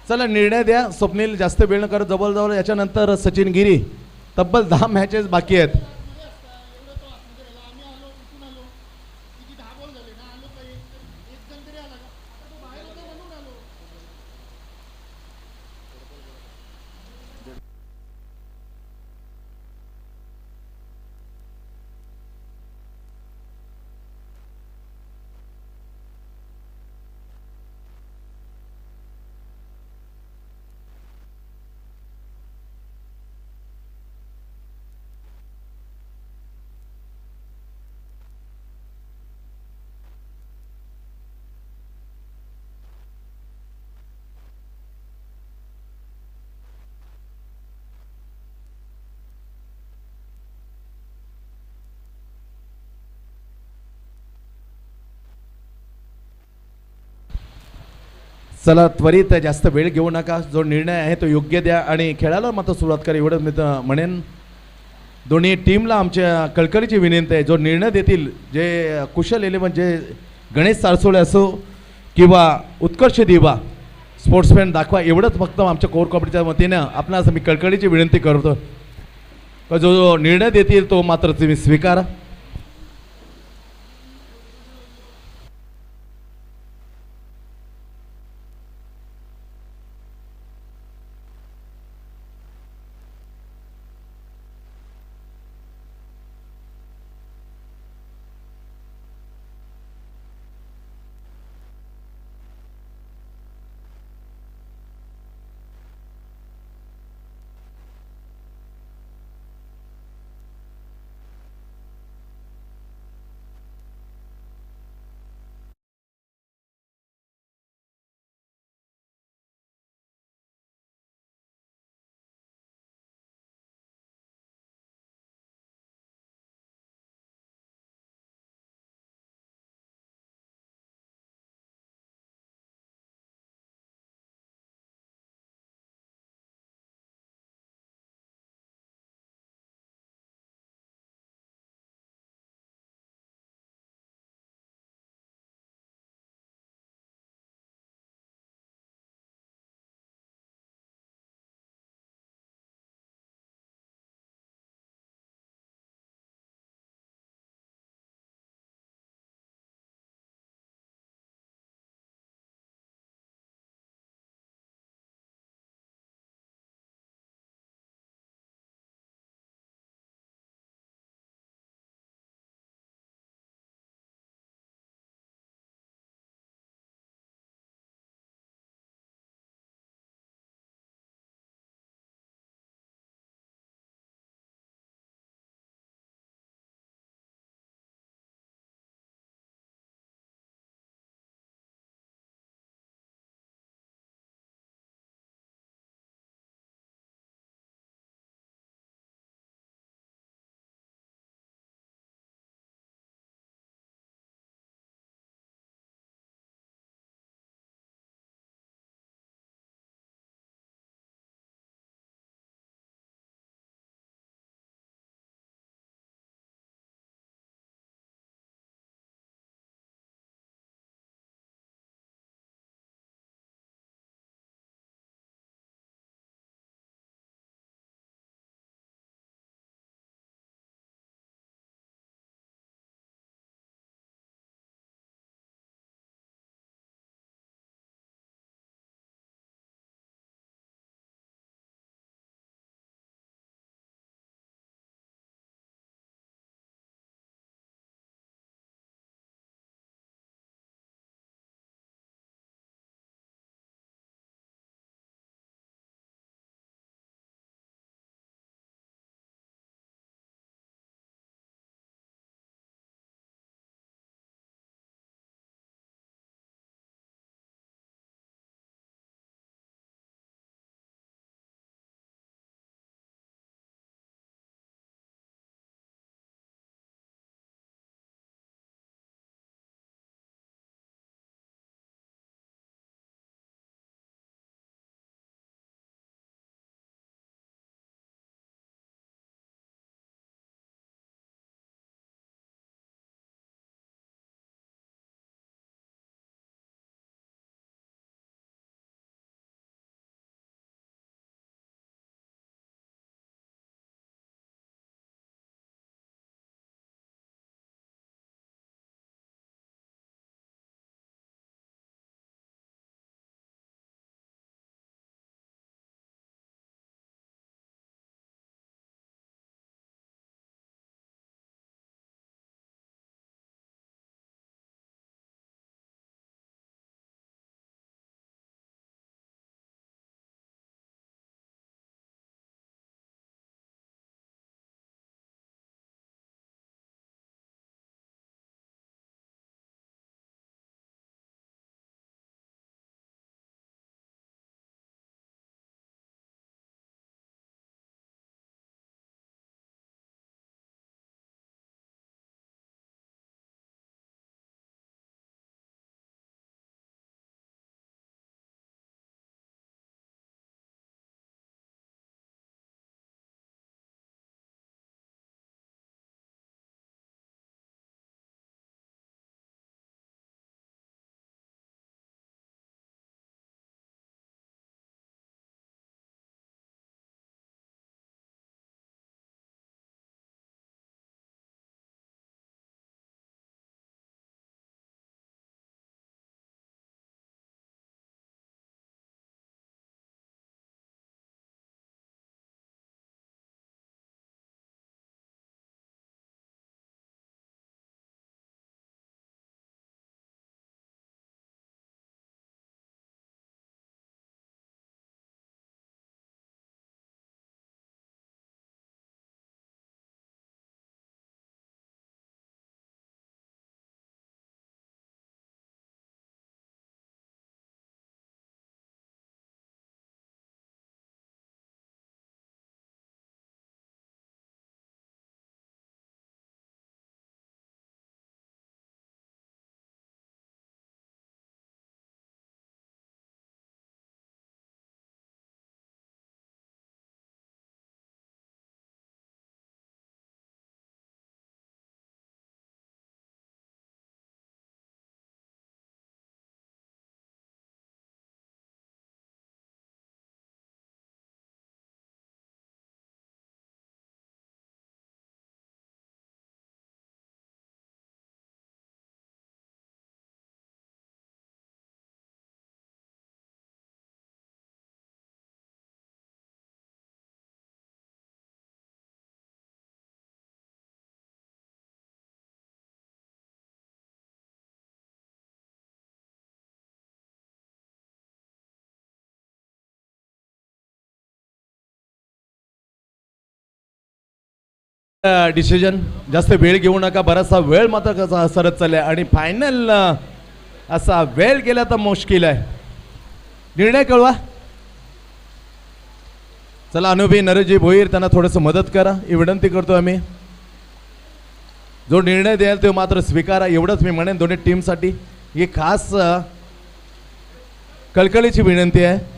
चला निर्णय द्या. स्वप्नील जास्त वेळ न करत जवळजवळ याच्यानंतर सचिन गिरी तब्बल 10 मॅचेस बाकी आहेत. चला त्वरित जास्त वेळ घेऊ नका. जो निर्णय आहे तो योग्य द्या आणि खेळाला मात्र सुरुवात करा एवढं मी तर म्हणेन. दोन्ही टीमला आमच्या कळकळीची विनंती आहे जो निर्णय देतील जे कुशल इलेव्हन जे गणेश सारसोळे असो किंवा उत्कर्ष दिवा स्पोर्ट्समॅन दाखवा एवढंच फक्त आमच्या कोर कमिटीच्या वतीनं आपणास मी कळकळीची विनंती करतो. जो निर्णय देतील तो मात्र तुम्ही स्वीकारा. डिसिजन जास्त वेळ घेऊ नका. बराचसा वेळ मात्र कसा सरत चाललाय आणि फायनल असा वेळ गेला तर मुश्किल आहे. निर्णय कळवा. चला अनुभवी नरजी भोईर त्यांना थोडंसं मदत करा ही विनंती करतो आम्ही. जो निर्णय द्याल तो मात्र स्वीकारा एवढंच मी म्हणेन. दोन्ही टीमसाठी ही खास कळकळीची विनंती आहे.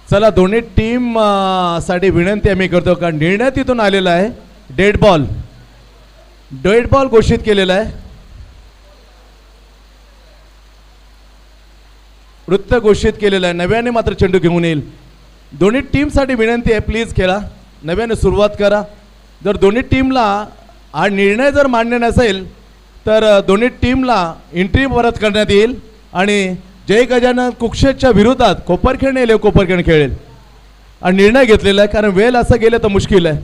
चला दोन्ही टीम साठी विनंती आम्ही करतो कारण निर्णय तिथून आलेला आहे. डेड बॉल घोषित केलेला आहे. वृत्त घोषित केलेलं आहे. नव्याने मात्र चेंडू घेऊन येईल. दोन्ही टीमसाठी विनंती आहे प्लीज खेळा. नव्याने सुरुवात करा. जर दोन्ही टीमला हा निर्णय जर मान्य नसेल तर दोन्ही टीमला एंट्री परत करण्यात येईल आणि जय गजानन कुक्षेच्या विरोधात कोपरखेड येईल कोपरखेड खेळेल आणि निर्णय घेतलेला आहे कारण वेळ असं गेलं तर मुश्किल आहे.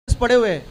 पड़े हुए हैं।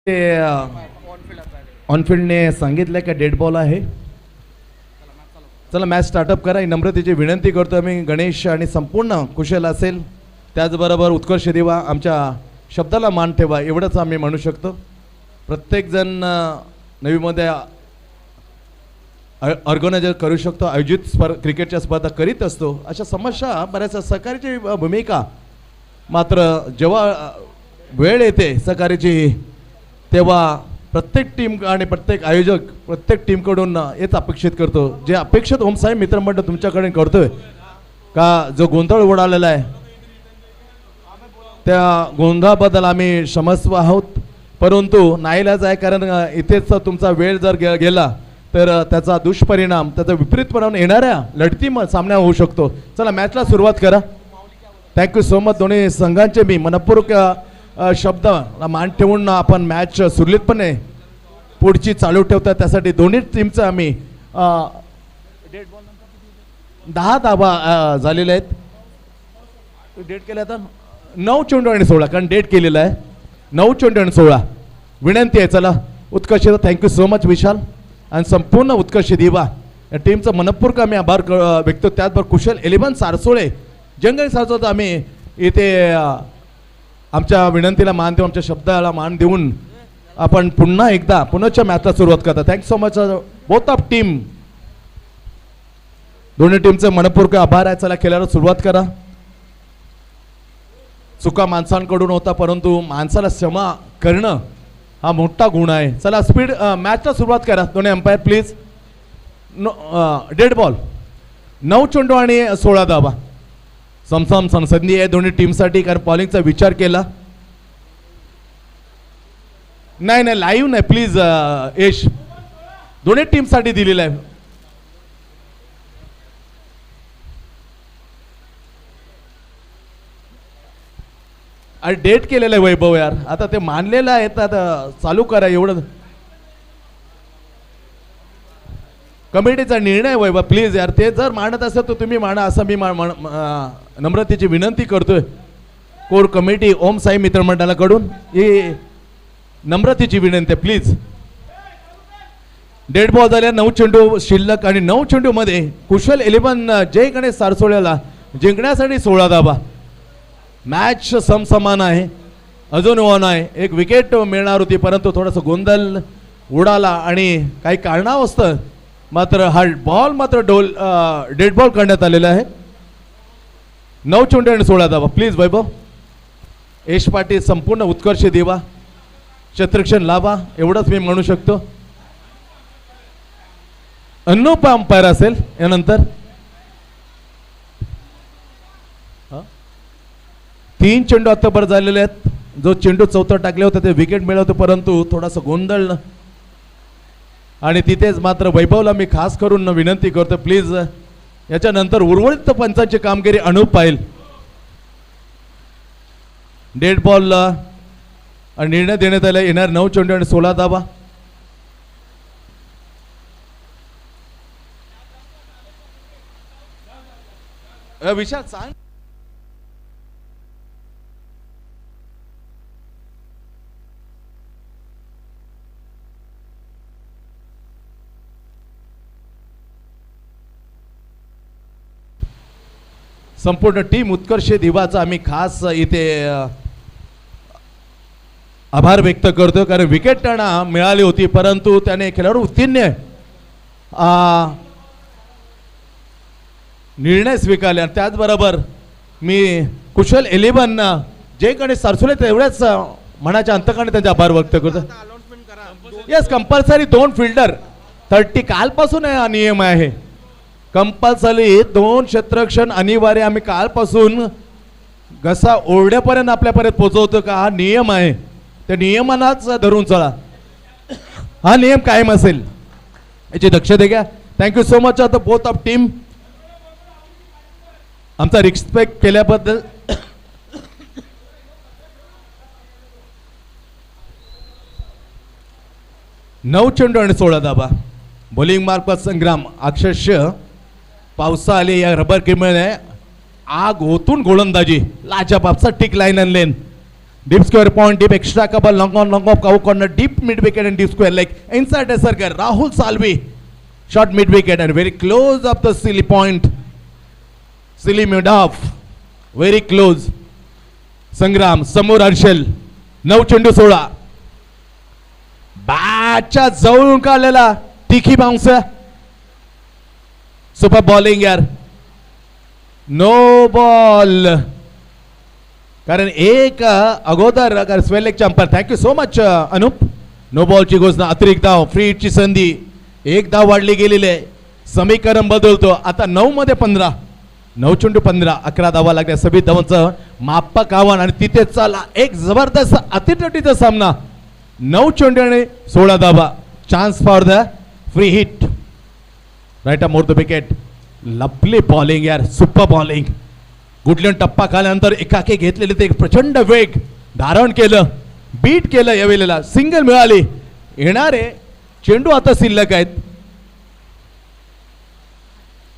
ते ऑनफिल्डने सांगितलं का डेड बॉल आहे. चला मॅच स्टार्टअप करा ही नम्रतेची विनंती करतो आम्ही. गणेश आणि संपूर्ण कुशल असेल त्याचबरोबर उत्कर्ष देवा आमच्या शब्दाला मान ठेवा एवढंच आम्ही म्हणू शकतो. प्रत्येकजण नवीमध्ये ऑर्गनायझर करू शकतो, आयोजित क्रिकेटच्या स्पर्धा करीत असतो. अशा समस्या बऱ्याचशा सहकार्याची भूमिका मात्र जेव्हा वेळ येते सहकार्याची तेव्हा प्रत्येक टीम आणि प्रत्येक आयोजक प्रत्येक टीमकडून हेच अपेक्षित करतो. जे अपेक्षित ओमसाहेब मित्रमंडळ तुमच्याकडे करतोय का जो गोंधळ उडालेला आहे त्या गोंधळाबद्दल आम्ही क्षमस्व आहोत. परंतु नाईलाज आहे कारण इथेच तुमचा वेळ जर गेला तर त्याचा दुष्परिणाम त्याचा विपरीत परिणाम येणाऱ्या लढती सामन्या होऊ शकतो. चला मॅचला सुरुवात करा. Thank you so much. दोन्ही संघांचे मी मनपूर्वक शब्द मान ठेवून आपण मॅच सुरळीतपणे पुढची चालू ठेवतात त्यासाठी दोन्ही टीमचं आम्ही 10 धावा झालेल्या आहेत. डेट केलं आता 9 चेंडू आणि 16 कारण डेट केलेलं आहे 9 चेंडू आणि 16. विनंती आहे चला उत्कर्ष थँक्यू सो मच विशाल आणि संपूर्ण उत्कर्ष दिवा या टीमचं मनपूर्वक आम्ही आभार व्यक्त. त्याचबरोबर कुशल 11 सारसोळे जंगल सारसोळचा आम्ही इथे आमच्या विनंतीला मान देऊन आमच्या शब्दाला मान देऊन आपण पुन्हा मॅचला सुरुवात करता. Thank you so much both of team. दोन्ही टीमचं मनपूर्वक आभार आहे. चला खेळायला सुरुवात करा. चुका माणसांकडून होता परंतु माणसाला क्षमा करणं हा मोठा गुण आहे. चला स्पीड मॅचला सुरुवात करा. दोन्ही अंपायर प्लीज. डेड बॉल 9 चेंडू आणि 16 धावा. समसम संसदनीय आहे दोन्ही टीमसाठी कारण बॉलिंगचा विचार केला नाही लाईव्ह नाही प्लीज. यश दोन्ही टीमसाठी दिलेला आहे. आणि डेट केलेलं आहे वैभव यार. आता ते मानलेलं आहे तर आता चालू करा एवढं. कमिटीचा निर्णय वैभव प्लीज यार. ते जर मांडत असेल तर तुम्ही मांडा असं मी नम्रतेची विनंती करतोय कोर कमिटी ओम साई मित्रमंडळाकडून ही नम्रतेची विनंती आहे प्लीज. डेड बॉल झाल्या 9 चेंडू शिल्लक आणि 9 चेंडू मध्ये कुशल 11 जय गणेश सारसोळ्याला जिंकण्यासाठी 16 धावा. मॅच समसमान आहे अजून ऑन आहे. एक विकेट मिळणार होती परंतु थोडासा गोंधळ उडाला आणि काही कारणावस्तव मात्र हा बॉल मात्र डेड बॉल करण्यात आलेला आहे. 9 चेंडू आणि 16 धावा. प्लीज वैभव. यश पाटील संपूर्ण उत्कर्ष देवा क्षेत्रक्षण लावा एवढंच मी म्हणू शकतो. अनुप अंपायर असेल यानंतर. 3 चेंडू आतापर्यंत झालेले आहेत. जो चेंडू चौथा टाकले होते ते विकेट मिळवतो परंतु थोडासा गोंधळ आणि तिथेच मात्र वैभवला मी खास करून विनंती करतो प्लीज याच्यानंतर उर्वरित पंचांची कामगिरी अनुप पाहिल. डेड बॉल निर्णय देण्यात आला. येणार 9 चेंडू आणि 16 धावा. विशाल सांग. संपूर्ण टीम उत्कर्ष दिवाचा आम्ही खास इथे आभार व्यक्त करतो कारण विकेट त्यांना मिळाली होती परंतु त्याने खेळाडू उत्तीर्ण निर्णय स्वीकारले. आणि त्याचबरोबर मी कुशल 11 जय गणेश सारसोळे तेवढ्याच मनाच्या अंतकाने त्यांचे आभार व्यक्त करतो. येस कंपल्सरी 2 फिल्डर 30 कालपासून हा नियम आहे. कंपल्सरी 2 क्षेत्ररक्षण अनिवार्य. आम्ही कालपासून घसा ओरड्यापर्यंत आपल्यापर्यंत पोहोचवतो का हा नियम आहे. त्या नियमांनाच धरून चला. हा नियम कायम असेल याची दक्षता घ्या. थँक्यू सो मच आता बोथ ऑफ टीम आमचा रिस्पेक्ट केल्याबद्दल. नऊ चेंडू आणि 16 धावा. बॉलिंग मार्फत संग्राम अक्षरशः पावसा आले या रबर किमने आग ओतून गोलंदाजी लाजाबाबचा टिक लाईन आणलेन Deep square point, deep extra couple, long on, cow corner, deep mid wicket and deep square leg. Inside the circle, Rahul Salvi. Short mid wicket and very close up the silly point. Silly mid off. Very close. Sangram, Samur Arshal. Now चेंडू सोडा. बॅटच्या जवळून काढलेला तिखी bounce. Super bowling यार. No ball. कारण एक अगोदर स्वेल लेगच्या umpire. Thank you so much Anup. No बॉलची घोषणा. अतिरिक्त धाव, फ्री हिटची संधी. एक धाव वाढली गेलेली आहे. समीकरण बदलतो. आता 9 मध्ये 15. 9 चेंडू 15. 11 धावा लागल्या. सभी धावांचं मापक आव्हान आणि तिथे चाला एक जबरदस्त अतिटटीचा सामना. 9 चेंडू आणि 16 धावा. Chance for the free hit. Right more the wicket. लपली बॉलिंग यार. Super bowling. गुडलंड टप्पा खाल्यानंतर एकाकी घेतलेले ते प्रचंड वेग धारण केलं. बीट केलं. यावेळेला सिंगल मिळाली. येणारे चेंडू आता शिल्लक आहेत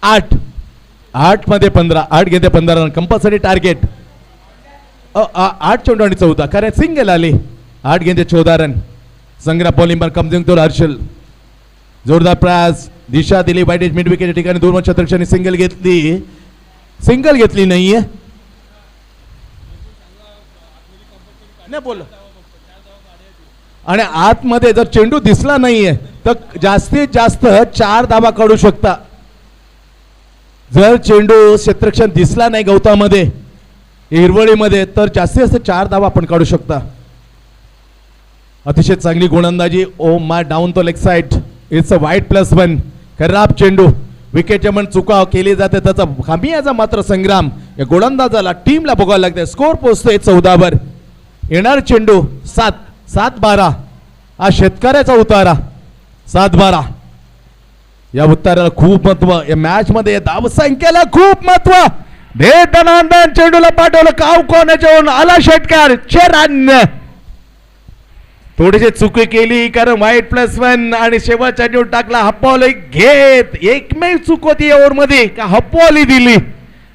8. 8 मध्ये 15. 8 घेते 15 रन. Compulsory target. 8 चेंडू आणि 14. कारण सिंगल आली. 8 घेते 14 रन. संग्राम बॉलिंग पर कम जिंकतो हर्षल. जोरदार प्रयास. दिशा दिली वाईट मिड विकेट ठिकाणी. 2 छत्रक्षांनी सिंगल घेतली. सिंगल घेतली नाहीये. नाही बोल. आणि आतमध्ये जर चेंडू दिसला नाहीये तर जास्तीत जास्त 4 धावा काढू शकता. जर चेंडू क्षेत्ररक्षण दिसला नाही गवतामध्ये हिरवळीमध्ये तर जास्तीत जास्त 4 धावा आपण काढू शकता. अतिशय चांगली गोलंदाजी. ओ माय डाऊन तो लेग साइड. इट्स अ वाईट +1. खराब चेंडू. विकेटच्या मन चुका केली जाते त्याचा खामियाजा मात्र संग्राम या गोलंदाजाला टीमला बघायला लागते. स्कोर पोहोचतोय 14 वर. येणार चेंडू 7-12. हा शेतकऱ्याचा उतारा. 7-12 या उत्तराला खूप महत्व. या मॅच मध्ये धाव संख्येला खूप महत्व. दनादन चेंडूला पाठवलं. काव कोणाच्या आला षटकार. 4 रन. थोडीशी चुकी केली कारण वाईट +1 आणि शेवटचा चेंडू टाकला. हप्पॉली घेत. एकमेव चूक होती ओव्हर मध्ये का हप्पॉली दिली.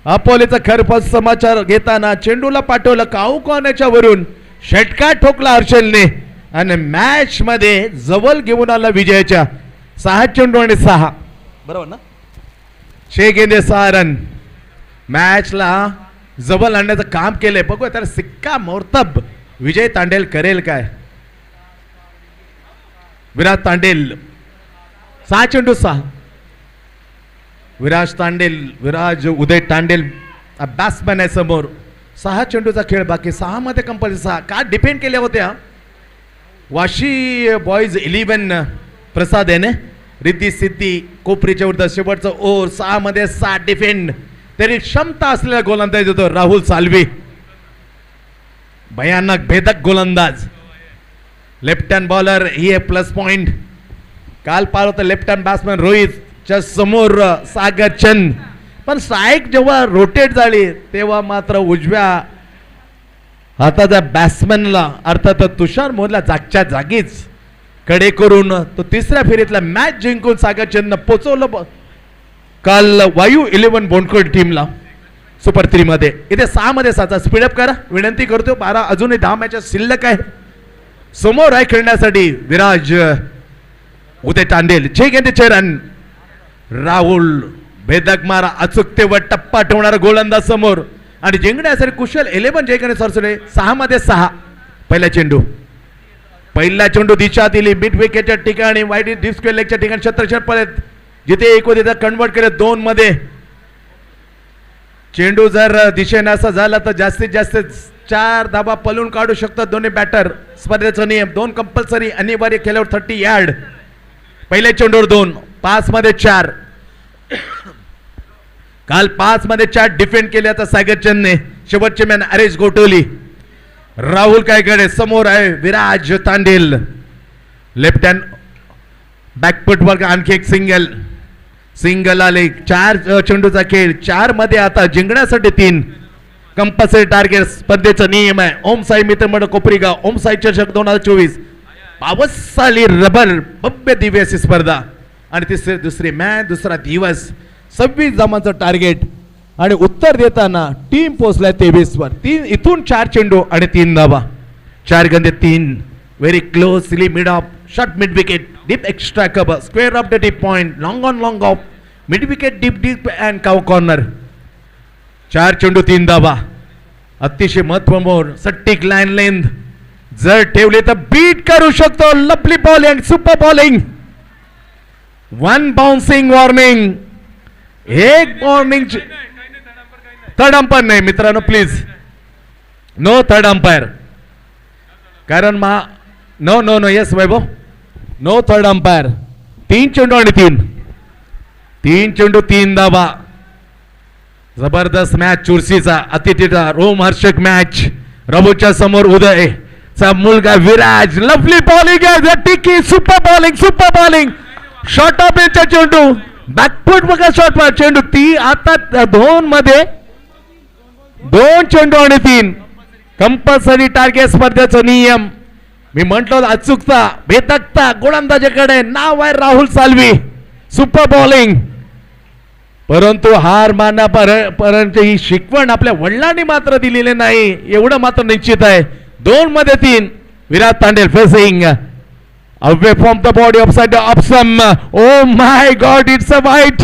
हप्पॉलीचा खरपच समाचार घेताना चेंडूला पाठवलं काऊ कोणाच्या वरून. षटकार ठोकला हर्षलने आणि मॅच मध्ये जवळ घेऊन आला विजयाच्या. 6 चेंडू आणि 6. बरोबर ना. 6 गेंदे 6 रन. मॅचला जवळ आणण्याचं काम केलंय. बघूया त्याला सिक्का मोर्तब विजय तांडेल करेल काय. विराज तांडेल 6 चेंडू 6. विराज उदय तांडेल बॅट्समॅन आहे समोर. 6 चेंडूचा खेळ बाकी. 6 मध्ये कंपल्सरी 6. का डिफेंड केल्या होत्या वाशी बॉईज 11 प्रसाद याने. रिद्धी सिद्धी कोपरीच्या विरुद्ध शेवटचा ओव्हर. 6 मध्ये 7 डिफेंड. तरी क्षमता असलेला गोलंदाज होतो राहुल साल्वी. भयानक भेदक गोलंदाज. लेफ्ट हँड बॉलर ही प्लस पॉइंट. काल पार होतं लेफ्ट हँड बॅट्समॅन रोहितच्या समोर सागर चंद. पण स्ट्राईक जेव्हा रोटेट झाली तेव्हा मात्र उजव्या हाताच्या बॅट्समॅनला अर्थात तुषार मोहनला जागच्या जागीच कडे करून तो 3ऱ्या फेरीतला मॅच जिंकून सागर चंदनं पोचवलं काल वायू 11 बोंडकोड टीमला सुपर 3 मध्ये. इथे 6 मध्ये 7. स्पीडअप करा विनंती करतो. 12 अजूनही 10 मॅचेस शिल्लक आहे. समोर आहे खेळण्यासाठी विराज उदय तांडेल. 6 गेंदे 6 रन. राहुल भेदक मारा अचूकतेवर टप्पा ठेवणारा गोलंदाज समोर आणि जिंकण्यासाठी कुशल 11 जयकने सरसले. 6 मध्ये 6. पहिला चेंडू दिशा दिली मिड विकेटच्या ठिकाणी. वाईट डीप स्क्वेअर लेगच्या ठिकाणी क्षेत्ररक्षण परत जिथे एक होते कन्वर्ट केले 2 मध्ये. चेंडू जर दिशेने असा झाला तर जास्तीत जास्त 4 धाबा पलून काढू शकतात दोन्ही बॅटर. स्पर्धेचा नियम 2 कंपल्सरी अनिवार्य केल्यावर 30 यार्ड. पहिल्या चेंडूवर 2. 5 मध्ये 4. काल 5 मध्ये 4 डिफेंड केल्याचा सागर चंदने. शेवटचे मॅन आरेश गोटोली. राहुल कायकडे समोर आहे Viraj Tandel. Left hand back foot वर आणखी एक सिंगल आले. 4 चेंडूचा खेळ. 4 मध्ये आता जिंकण्यासाठी 3 कंपल्सरी टार्गेट. स्पर्धेचा नियम आहे. ओम साई मित्रमंडळ कोपरीगाव. ओम साई चषक 2024 पावस साली रबर भव्य दिव्य अशी स्पर्धा आणि दुसरी मॅच दुसरा दिवस. 26 धावांचं टार्गेट आणि उत्तर देताना टीम पोहोचलाय 23 वर. इथून 4 चेंडू आणि 3 धावा. चार गंदे 3. Very closely mid off, short mid wicket, deep extra cover, square up the deep point, long on long off, mid wicket deep and cow corner. 4 चेंडू 3 धावा. अतिशय महत्वपूर्ण सटीक लाईन लेंथ जर ठेवले तर बीट करू शकतो. Lovely bowling, super bowling. 1 bouncing warning. एक वॉर्निंग. थर्ड अंपायर नाही मित्रांनो, प्लीज नो थर्ड अंपायर. कारण नो येस वैभव, नो थर्ड अंपायर. 3 चेंडू आणि 3 चेंडू 3 धावा. जबरदस्त मॅच चुरशीचा, अतिथीचा रोमहर्षक मॅच. रबूच्या समोर उदय चा मुलगा विराज. लवली बॉलिंग आहे, टिकी, सुपर बॉलिंग. शॉर्ट ऑफ रेंजचा चेंडू, बॅकफूट बघा शॉर्ट मार चेंडू. ती आता 2 मध्ये 2 चेंडू आणि 3 कंपल्सरी टार्गेट स्पर्धेचा नियम. मी म्हंटलो अचूकता, बेतकता गोलंदाजाकडे नाव आहे राहुल साल्वी. Super bowling. परंतु हार मानण्यापर्यंत ही शिकवण आपल्या वडिलांनी मात्र दिलेली नाही, एवढं मात्र निश्चित आहे. 2 मध्ये 3. Virat Tandel facing away from the body offside option. Oh my God, it's a wide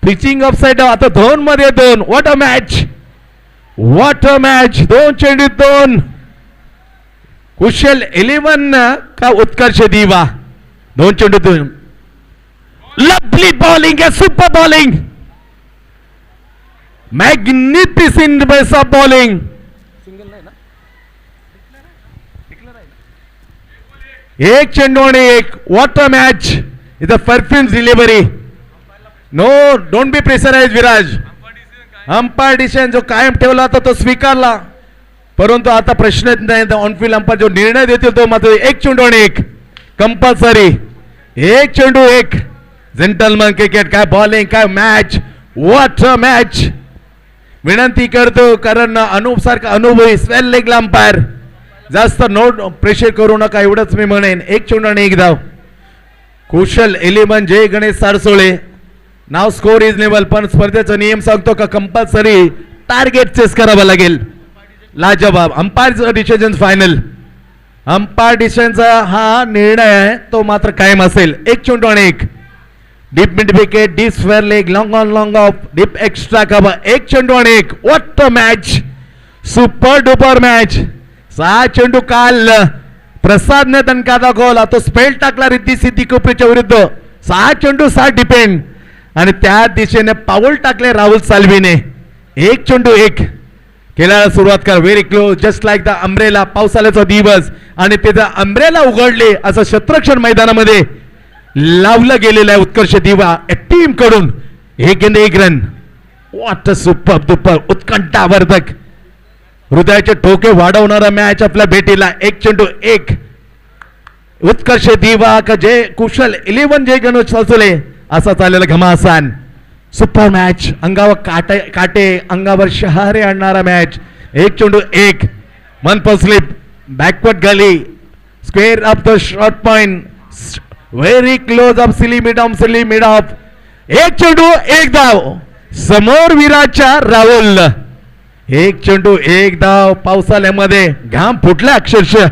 pitching offside. आता 2 मध्ये 2. What a match. 2 चेंडू 2. कुशल 11 का उत्कर्ष दिवा. 2 चेंडू 2. लवली बॉलिंग है, super bowling. Magnificent base of bowling. एक चेंडू आणि 1. What a match. Is a perfume delivery. No, don't be pressurize Viraj. Umpire decision जो कायम ठेवला होता तो स्वीकारला, परंतु आता प्रश्नच नाही. ऑनफिल्ड अंपायर जो निर्णय देतील तो मात्र 1 चेंडू आणि 1 कंपल्सरी. 1 चेंडू 1. Gentleman cricket. काय बॉलिंग, काय मॅच. What a match. विनंती करतो कारण सारखा अनुभवी स्वेल लेग अंपायर जास्त नो प्रेशर करू नका एवढंच मी म्हणेन. 1 चेंडू आणि 1 धाव. कुशल 11 जय गणेश सारसोळे. नाव स्कोर इज लेवल, पण स्पर्धेचा नियम सांगतो का कंपल्सरी टार्गेट चेस करावं लागेल. लाजवाब. Umpire decision final. अंपायर डिसिजनचा हा निर्णय आहे तो मात्र कायम असेल. 1 चेंडू आणि 1. Deep mid wicket, deep square leg, long on long of, deep extra cover. 1 चेंडू आणि 1. What a match. Super duper match. 6 चेंडू काल प्रसादने दणका दाखवला, तो स्पेल टाकला रिद्धी सिद्धी कोपरीच्या विरुद्ध. 6 चेंडू 6 डिपेंड आणि त्या दिशेने पाऊल टाकले राहुल साल्वीने. 1 चेंडू 1 खेळायला सुरुवात कर. Very close, just like the umbrella. पावसाळ्याचा दिवस आणि त्याचा अम्ब्रेला उघडले असं शत्रक्षण मैदानामध्ये लावलं गेलेलं आहे उत्कर्ष दिवा टीम कडून. 1 गेंद 1 रन. व्हॉट अ सुपर दुपर उत्कंठावर्धक हृदयाचे ठोके वाढवणारा मॅच आपल्या भेटीला. 1 चेंडू 1. उत्कर्ष दिवा का जय कुशल 11 जय गणेश सारसोळे असा चाललेला घमासान सुपर मॅच. अंगावर काटे अंगावर शहारे आणणारा मॅच. 1 चेंडू 1. मनपल slip, backward gully, square of the short point, very close off silly mid off. 1 चेंडू 1 धाव. समोर विराटच्या राहुल. 1 चेंडू 1 धाव. पावसाळ्यामध्ये घाम फुटला अक्षरशः.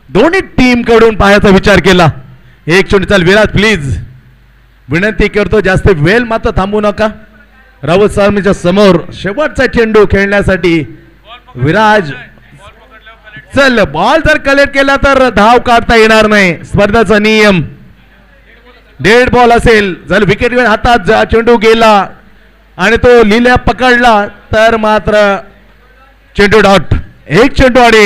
दोन्ही टीम कडून पाहायचा विचार केला. 1 चेंडू. चाल विराट प्लीज, विनंती करतो जास्त वेळ मात्र थांबू नका. राहुल साल्वीच्या समोर शेवटचा चेंडू खेळण्यासाठी विराज. चल, बॉल जर कलेक्ट केला तर धाव काढता येणार नाही. स्पर्धेचा नियम. डेड बॉल असेल, जर विकेट हातात चेंडू गेला आणि तो लिल्या पकडला तर मात्र चेंडू डॉट. 1 चेंडू आणि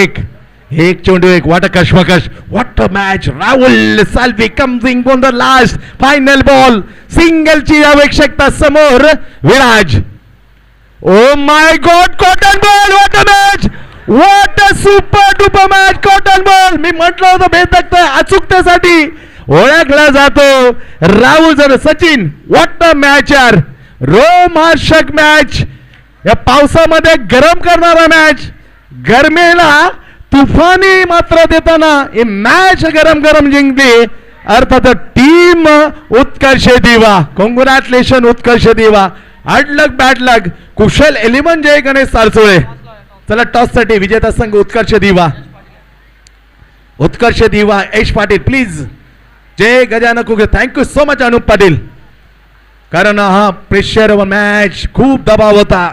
1 चेंडू 1. व्हॉट अ कश्मकश. What a match. Rahul Salvi coming on the last final ball. सिंगलची आवश्यकता. समोर Viraj. Oh my God, caught and bowled. What a match. What a super duper match. Caught and bowled. मी म्हटलं होतं बेतकत अचूकतेसाठी ओळखला जातो राहुल जर सचिन. व्हॉट अ मॅच यार. रोमहर्षक मॅच. या पावसामध्ये गरम करणारा मॅच. गरमेला तुफानी मात्र देताना ही मॅच गरम जिंकली. अर्थात टीम उत्कर्ष दिवा. Congratulation Utkarsh Diva. Hard luck bad luck. Kushal 11 जय गणेश सारसोळे. चला टॉस साठी विजेता संघ Utkarsh Diva. Utkarsh Diva Yash Patil please. Jai Gajanan Kuke. Thank you so much Anup Patil. कारण हा प्रेशर मॅच खूप दबाव होता,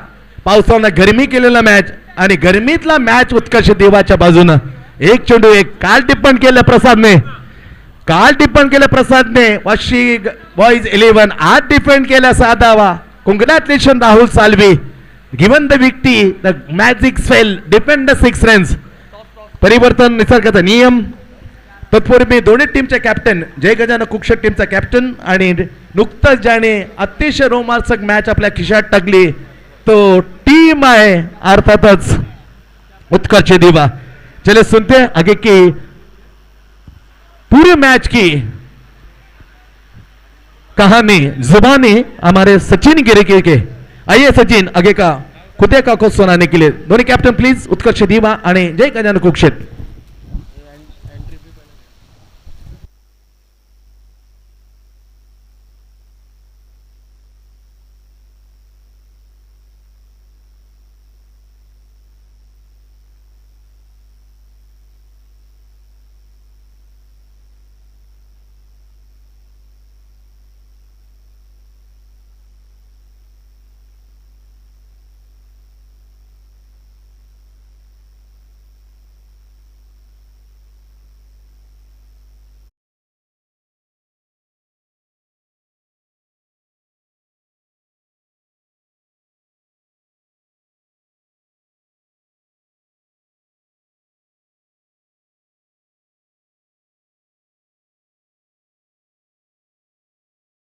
पावसानं गरमी केलेला मॅच आणि गरमीतला मॅच उत्कर्ष देवाच्या बाजूनं. एक चेंडू एक. काल टिप्पण केलं प्रसादने वाशी बॉईज 11. आज डिफेंड केला साधावा. Congratulation Rahul Salvi. Given the victory the magic spell defend the 6 runs. परिवर्तन निसर्गाचा नियम. तत्पूर्वी दोन्ही टीमचे कॅप्टन जय गजानन कुक्षट टीमचा कॅप्टन आणि नुकतंच ज्याने अतिशय रोमांचक मॅच आपल्या खिशात टाकली तो टीम आहे अर्थातच उत्कर्ष दिवा. चले सुनते हैं आगे की पूरे मैच की कहानी जुबानी हमारे सचिन गिरकी के. आइए सचिन आगे का खुदे का को सुनाने के लिए. दोनों कैप्टन प्लीज. उत्कर्ष दिवा आणि जय गजानन कुक्षेत्र.